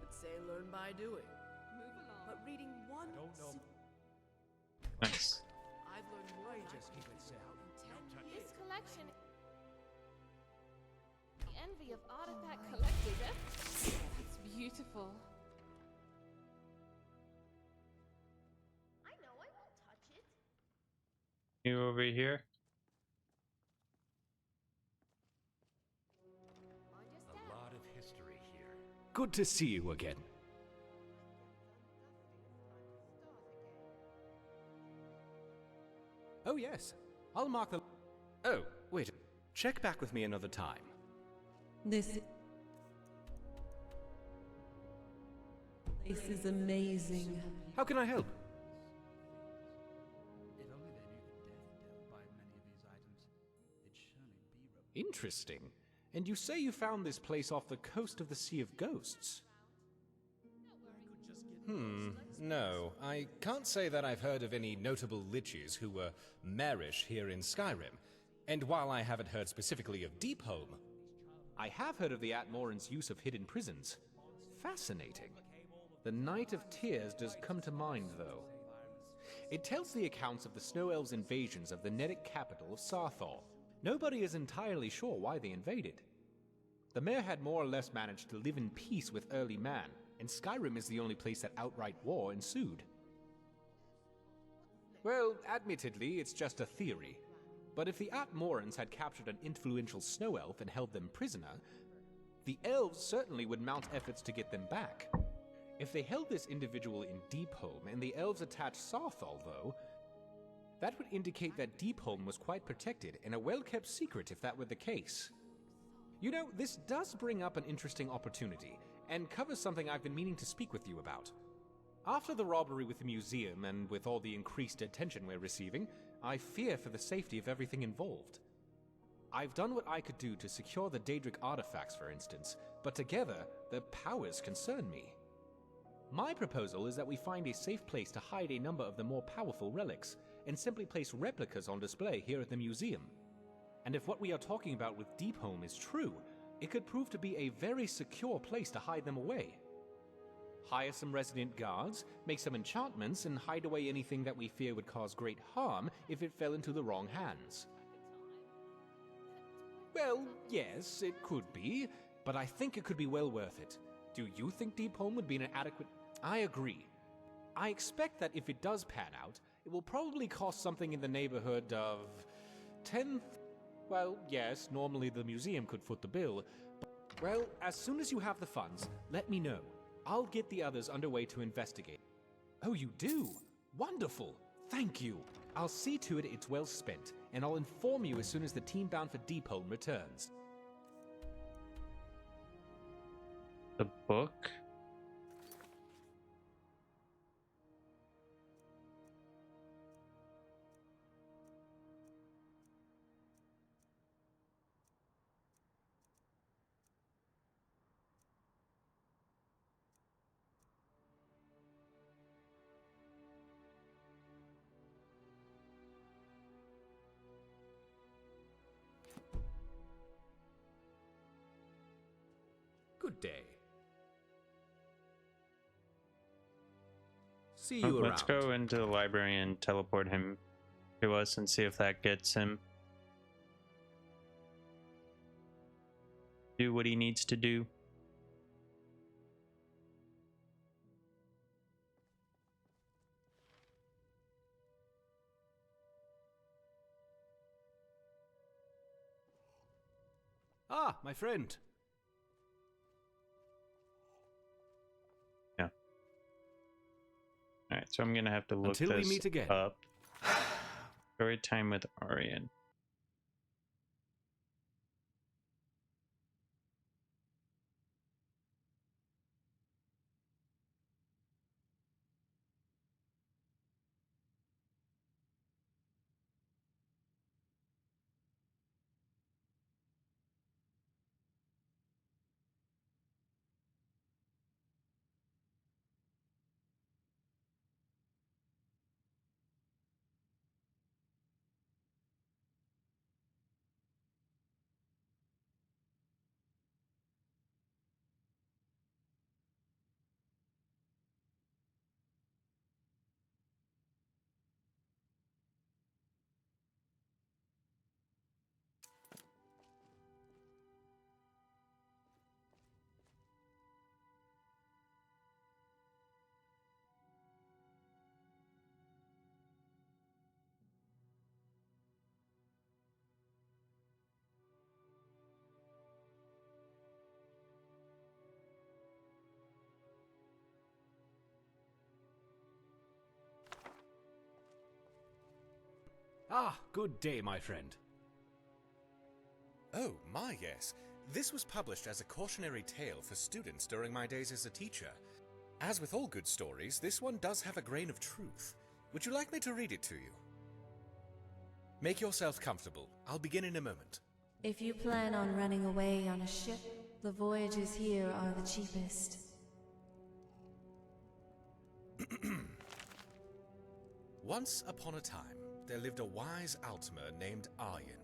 Let's say learn by doing. But reading one. Nice. I've learned more. Just keep it simple. This collection. The envy of artifact collectors, eh? That's beautiful. I know, I won't touch it. You over here? A lot of history here. Good to see you again. Oh yes, I'll mark the... Oh, wait. Check back with me another time. This place is amazing. How can I help? Interesting. And you say you found this place off the coast of the Sea of Ghosts? No. I can't say that I've heard of any notable liches who were marish here in Skyrim. And while I haven't heard specifically of Deepholm, I have heard of the Atmoran's use of hidden prisons. Fascinating. The Night of Tears does come to mind, though. It tells the accounts of the Snow Elves' invasions of the Nordic capital of Sarthal. Nobody is entirely sure why they invaded. The mayor had more or less managed to live in peace with early man, and Skyrim is the only place that outright war ensued. Well, admittedly, it's just a theory. But if the Atmorans had captured an influential snow elf and held them prisoner, the elves certainly would mount efforts to get them back. If they held this individual in Deepholm and the elves attacked Sarthal, though, that would indicate that Deepholm was quite protected and a well-kept secret if that were the case. You know, this does bring up an interesting opportunity, and covers something I've been meaning to speak with you about. After the robbery with the museum, and with all the increased attention we're receiving, I fear for the safety of everything involved. I've done what I could do to secure the Daedric artifacts, for instance, but together, their powers concern me. My proposal is that we find a safe place to hide a number of the more powerful relics, and simply place replicas on display here at the museum. And if what we are talking about with Deepholm is true, it could prove to be a very secure place to hide them away. Hire some resident guards, make some enchantments, and hide away anything that we fear would cause great harm if it fell into the wrong hands. Well, yes, it could be, but I think it could be well worth it. Do you think Deepholm would be an adequate... I agree. I expect that if it does pan out, it will probably cost something in the neighborhood of... 10... Well, yes, normally the museum could foot the bill, but... Well, as soon as you have the funds, let me know. I'll get the others underway to investigate. Oh, you do? Wonderful! Thank you! I'll see to it it's well spent, and I'll inform you as soon as the team bound for Deepholm returns. The book? Good day. See you around. Let's go into the library and teleport him to us and see if that gets him. Do what he needs to do. Ah, my friend. Alright, so I'm gonna have to look Until we this meet again. up. Story time with Aryan. Ah, good day, my friend. Oh, my yes. This was published as a cautionary tale for students during my days as a teacher. As with all good stories, this one does have a grain of truth. Would you like me to read it to you? Make yourself comfortable. I'll begin in a moment. If you plan on running away on a ship, the voyages here are the cheapest. Once upon a time, there lived a wise Altmer named Aryan.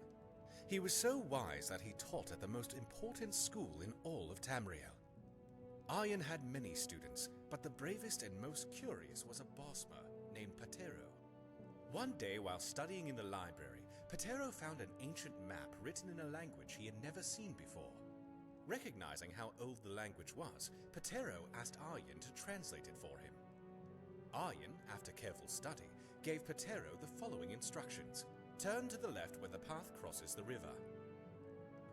He was so wise that he taught at the most important school in all of Tamriel. Aryan had many students, but the bravest and most curious was a Bosmer named Patero. One day, while studying in the library, Patero found an ancient map written in a language he had never seen before. Recognizing how old the language was, Patero asked Aryan to translate it for him. Aryan, after careful study, gave Patero the following instructions. Turn to the left where the path crosses the river.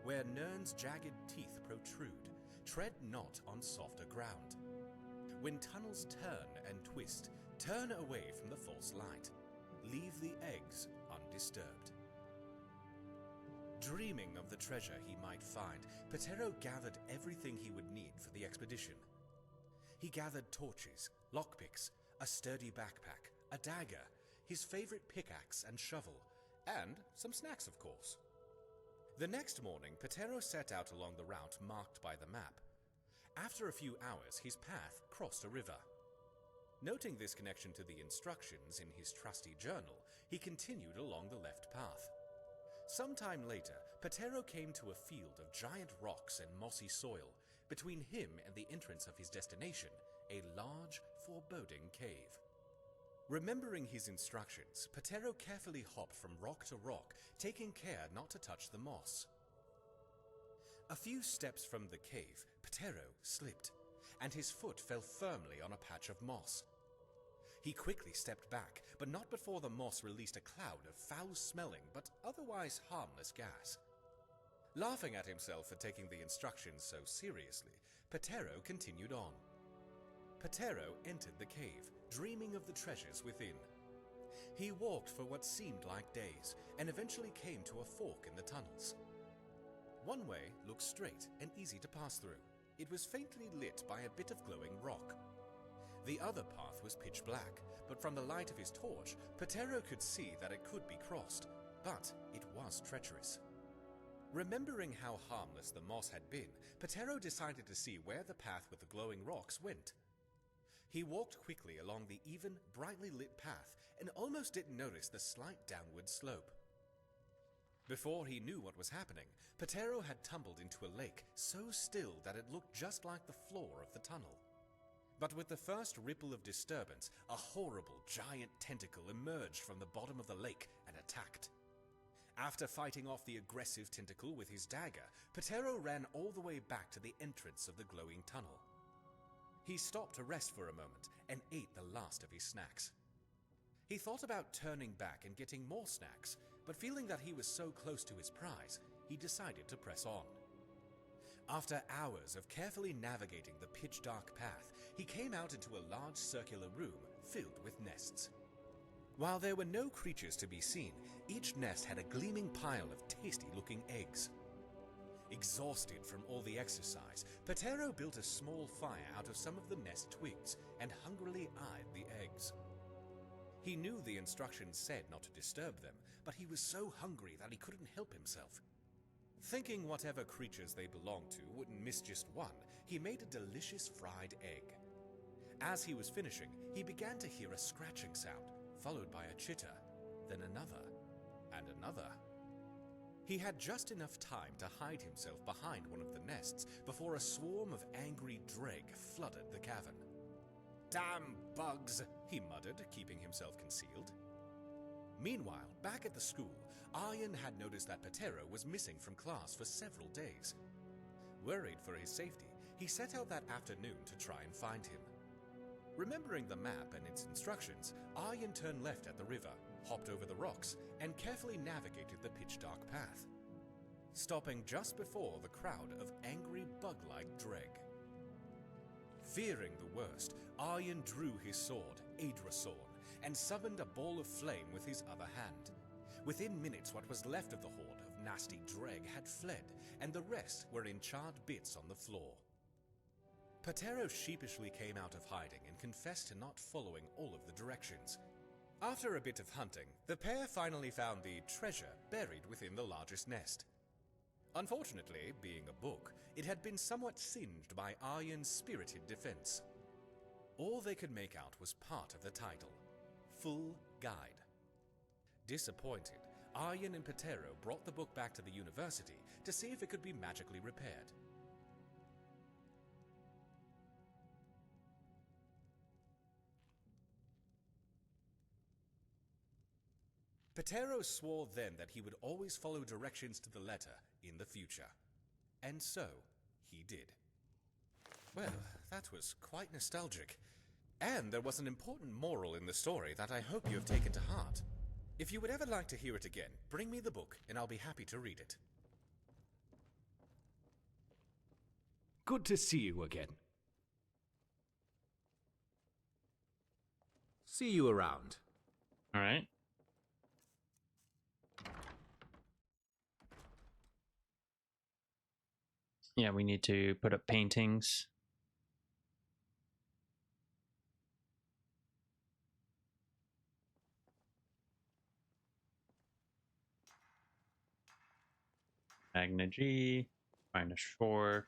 Where Nirn's jagged teeth protrude, tread not on softer ground. When tunnels turn and twist, turn away from the false light. Leave the eggs undisturbed. Dreaming of the treasure he might find, Patero gathered everything he would need for the expedition. He gathered torches, lockpicks, a sturdy backpack, a dagger, his favorite pickaxe and shovel, and some snacks, of course. The next morning, Patero set out along the route marked by the map. After a few hours, his path crossed a river. Noting this connection to the instructions in his trusty journal, he continued along the left path. Sometime later, Patero came to a field of giant rocks and mossy soil. Between him and the entrance of his destination, a large, foreboding cave. Remembering his instructions, Patero carefully hopped from rock to rock, taking care not to touch the moss. A few steps from the cave, Patero slipped, and his foot fell firmly on a patch of moss. He quickly stepped back, but not before the moss released a cloud of foul-smelling but otherwise harmless gas. Laughing at himself for taking the instructions so seriously, Patero continued on. Patero entered the cave, dreaming of the treasures within. He walked for what seemed like days, and eventually came to a fork in the tunnels. One way looked straight and easy to pass through. It was faintly lit by a bit of glowing rock. The other path was pitch black, but from the light of his torch, Patero could see that it could be crossed, but it was treacherous. Remembering how harmless the moss had been, Patero decided to see where the path with the glowing rocks went. He walked quickly along the even, brightly lit path and almost didn't notice the slight downward slope. Before he knew what was happening, Patero had tumbled into a lake so still that it looked just like the floor of the tunnel. But with the first ripple of disturbance, a horrible giant tentacle emerged from the bottom of the lake and attacked. After fighting off the aggressive tentacle with his dagger, Patero ran all the way back to the entrance of the glowing tunnel. He stopped to rest for a moment and ate the last of his snacks. He thought about turning back and getting more snacks, but feeling that he was so close to his prize, he decided to press on. After hours of carefully navigating the pitch-dark path, he came out into a large circular room filled with nests. While there were no creatures to be seen, each nest had a gleaming pile of tasty-looking eggs. Exhausted from all the exercise, Patero built a small fire out of some of the nest twigs and hungrily eyed the eggs. He knew the instructions said not to disturb them, but he was so hungry that he couldn't help himself. Thinking whatever creatures they belonged to wouldn't miss just one, he made a delicious fried egg. As he was finishing, he began to hear a scratching sound, followed by a chitter, then another, and another. He had just enough time to hide himself behind one of the nests before a swarm of angry dreg flooded the cavern. "Damn bugs," he muttered, keeping himself concealed. Meanwhile, back at the school, Aryan had noticed that Patero was missing from class for several days. Worried for his safety, he set out that afternoon to try and find him. Remembering the map and its instructions, Aryan turned left at the river, hopped over the rocks, and carefully navigated the pitch-dark path, stopping just before the crowd of angry bug-like dreg. Fearing the worst, Aryan drew his sword, Adrasorn, and summoned a ball of flame with his other hand. Within minutes, what was left of the horde of nasty dreg had fled, and the rest were in charred bits on the floor. Patero sheepishly came out of hiding and confessed to not following all of the directions. After a bit of hunting, the pair finally found the treasure buried within the largest nest. Unfortunately, being a book, it had been somewhat singed by Aryan's spirited defense. All they could make out was part of the title, Full Guide. Disappointed, Aryan and Patero brought the book back to the university to see if it could be magically repaired. Patero swore then that he would always follow directions to the letter in the future. And so, he did. Well, that was quite nostalgic. And there was an important moral in the story that I hope you have taken to heart. If you would ever like to hear it again, bring me the book and I'll be happy to read it. Good to see you again. See you around. All right. Yeah, we need to put up paintings. Magna G, find a shore.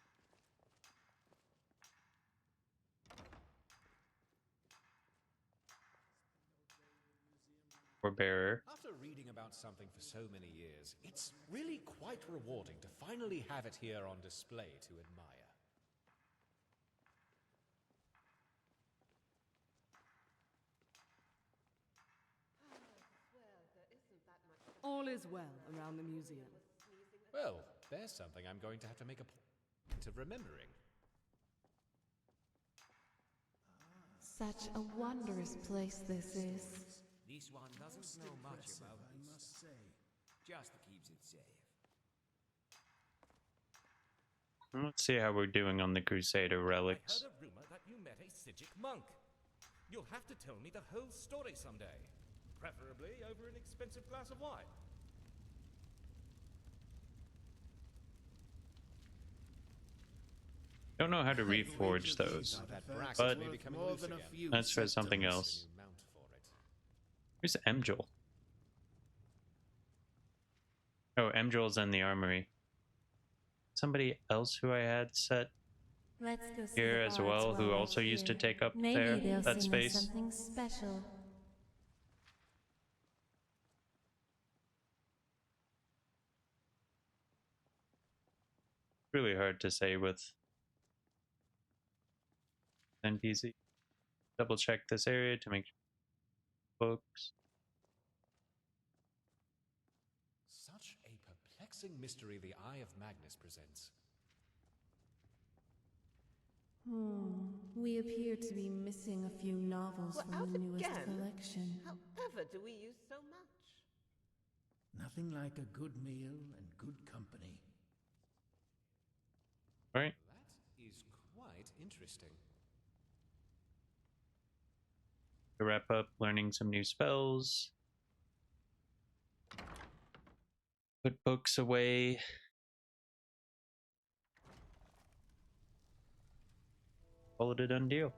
Or bearer. After reading about something for so many years, it's really quite rewarding to finally have it here on display to admire. All is well around the museum. Well, there's something I'm going to have to make a point of remembering. Such a wondrous place this is. This one doesn't know much about I this must stuff. say. Just keeps it safe. Let's see how we're doing on the Crusader relics. I heard a rumor that you met a Sijic monk. You'll have to tell me the whole story someday. Preferably over an expensive glass of wine. Don't know how to reforge those, but that's for something else. Where's Emjol? Oh, Emjol's in the armory. Somebody else who I had set Let's go see here the as bards well, who while also we're used to here. take up Maybe there, they'll that sing us space. something special. Really hard to say with NPC. Double check this area to make sure books. Such a perplexing mystery the Eye of Magnus presents. We appear to be missing a few novels We're from out the newest again? collection. However do we use so much? Nothing like a good meal and good company. Right? That is quite interesting. To wrap up learning some new spells. Put books away. Call it a done deal.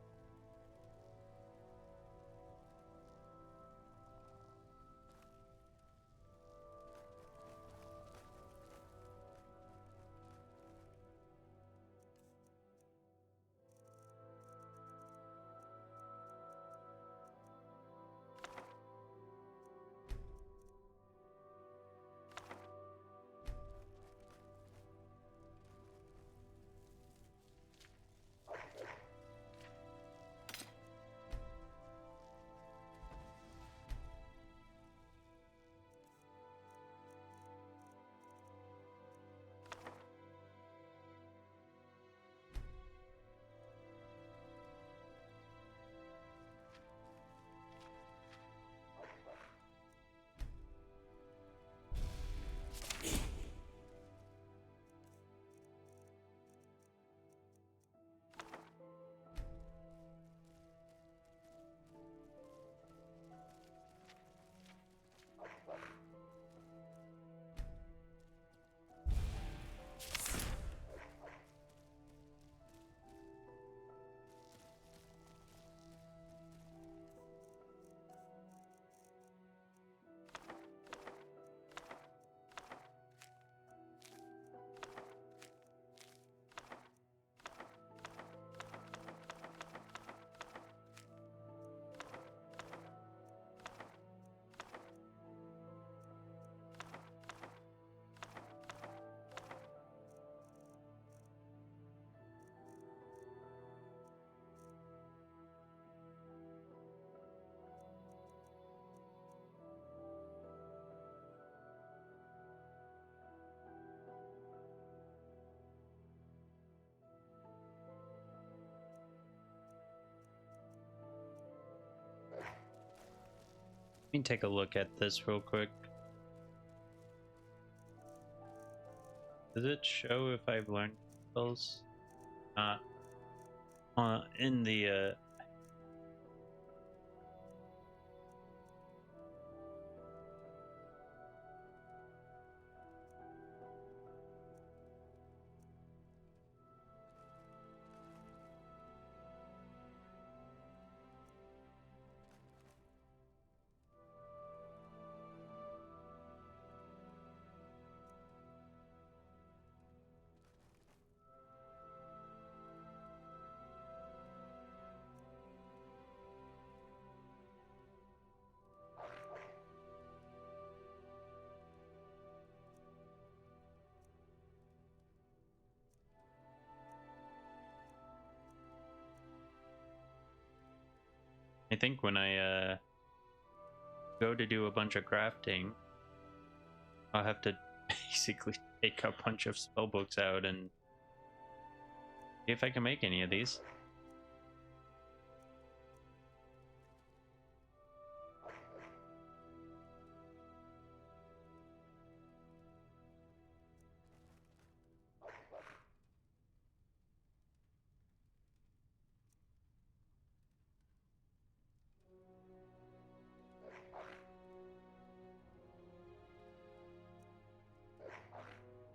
Let me take a look at this real quick. Does it show if I've learned spells? In the I think when I go to do a bunch of crafting, I'll have to basically take a bunch of spell books out and see if I can make any of these.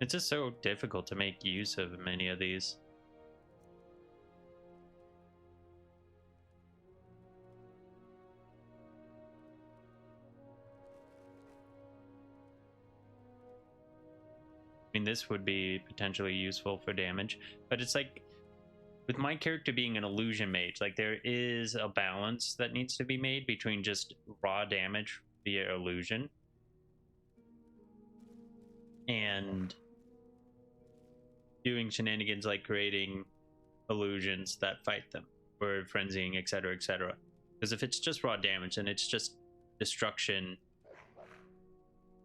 It's just so difficult to make use of many of these. I mean, this would be potentially useful for damage, but it's like with my character being an illusion mage, like there is a balance that needs to be made between just raw damage via illusion and doing shenanigans like creating illusions that fight them or frenzying, etc., etc. Because if it's just raw damage, then it's just destruction,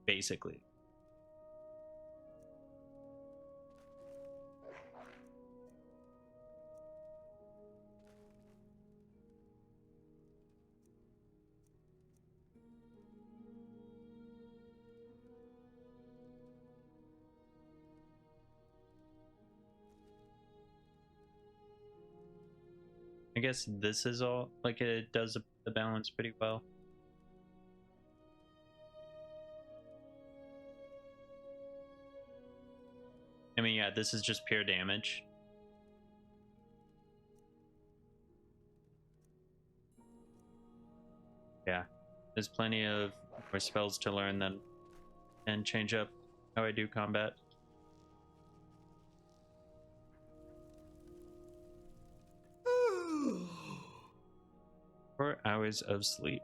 basically. I guess this is all, like, it does the balance pretty well. I mean, yeah, this is just pure damage. Yeah, there's plenty of more spells to learn then and change up how I do combat. 4 hours of sleep.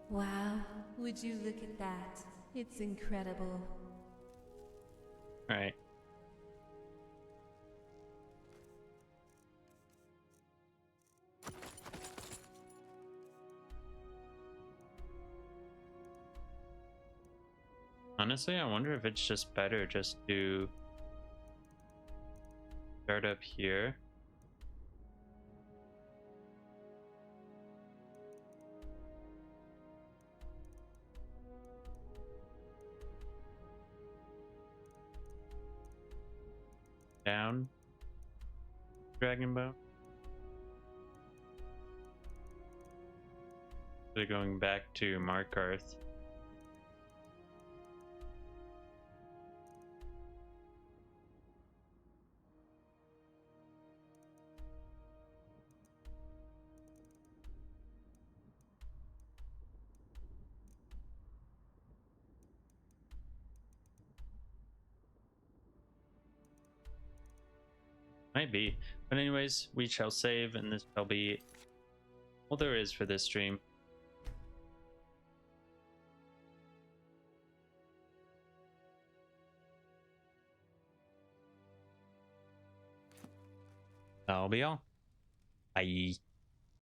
Wow, would you look at that? It's incredible. All right. Honestly, I wonder if it's just better just to start up here. Down. Dragon Bone. They're going back to Markarth. Might be. But anyways, we shall save, and this shall be all there is for this stream. That'll be all. Bye.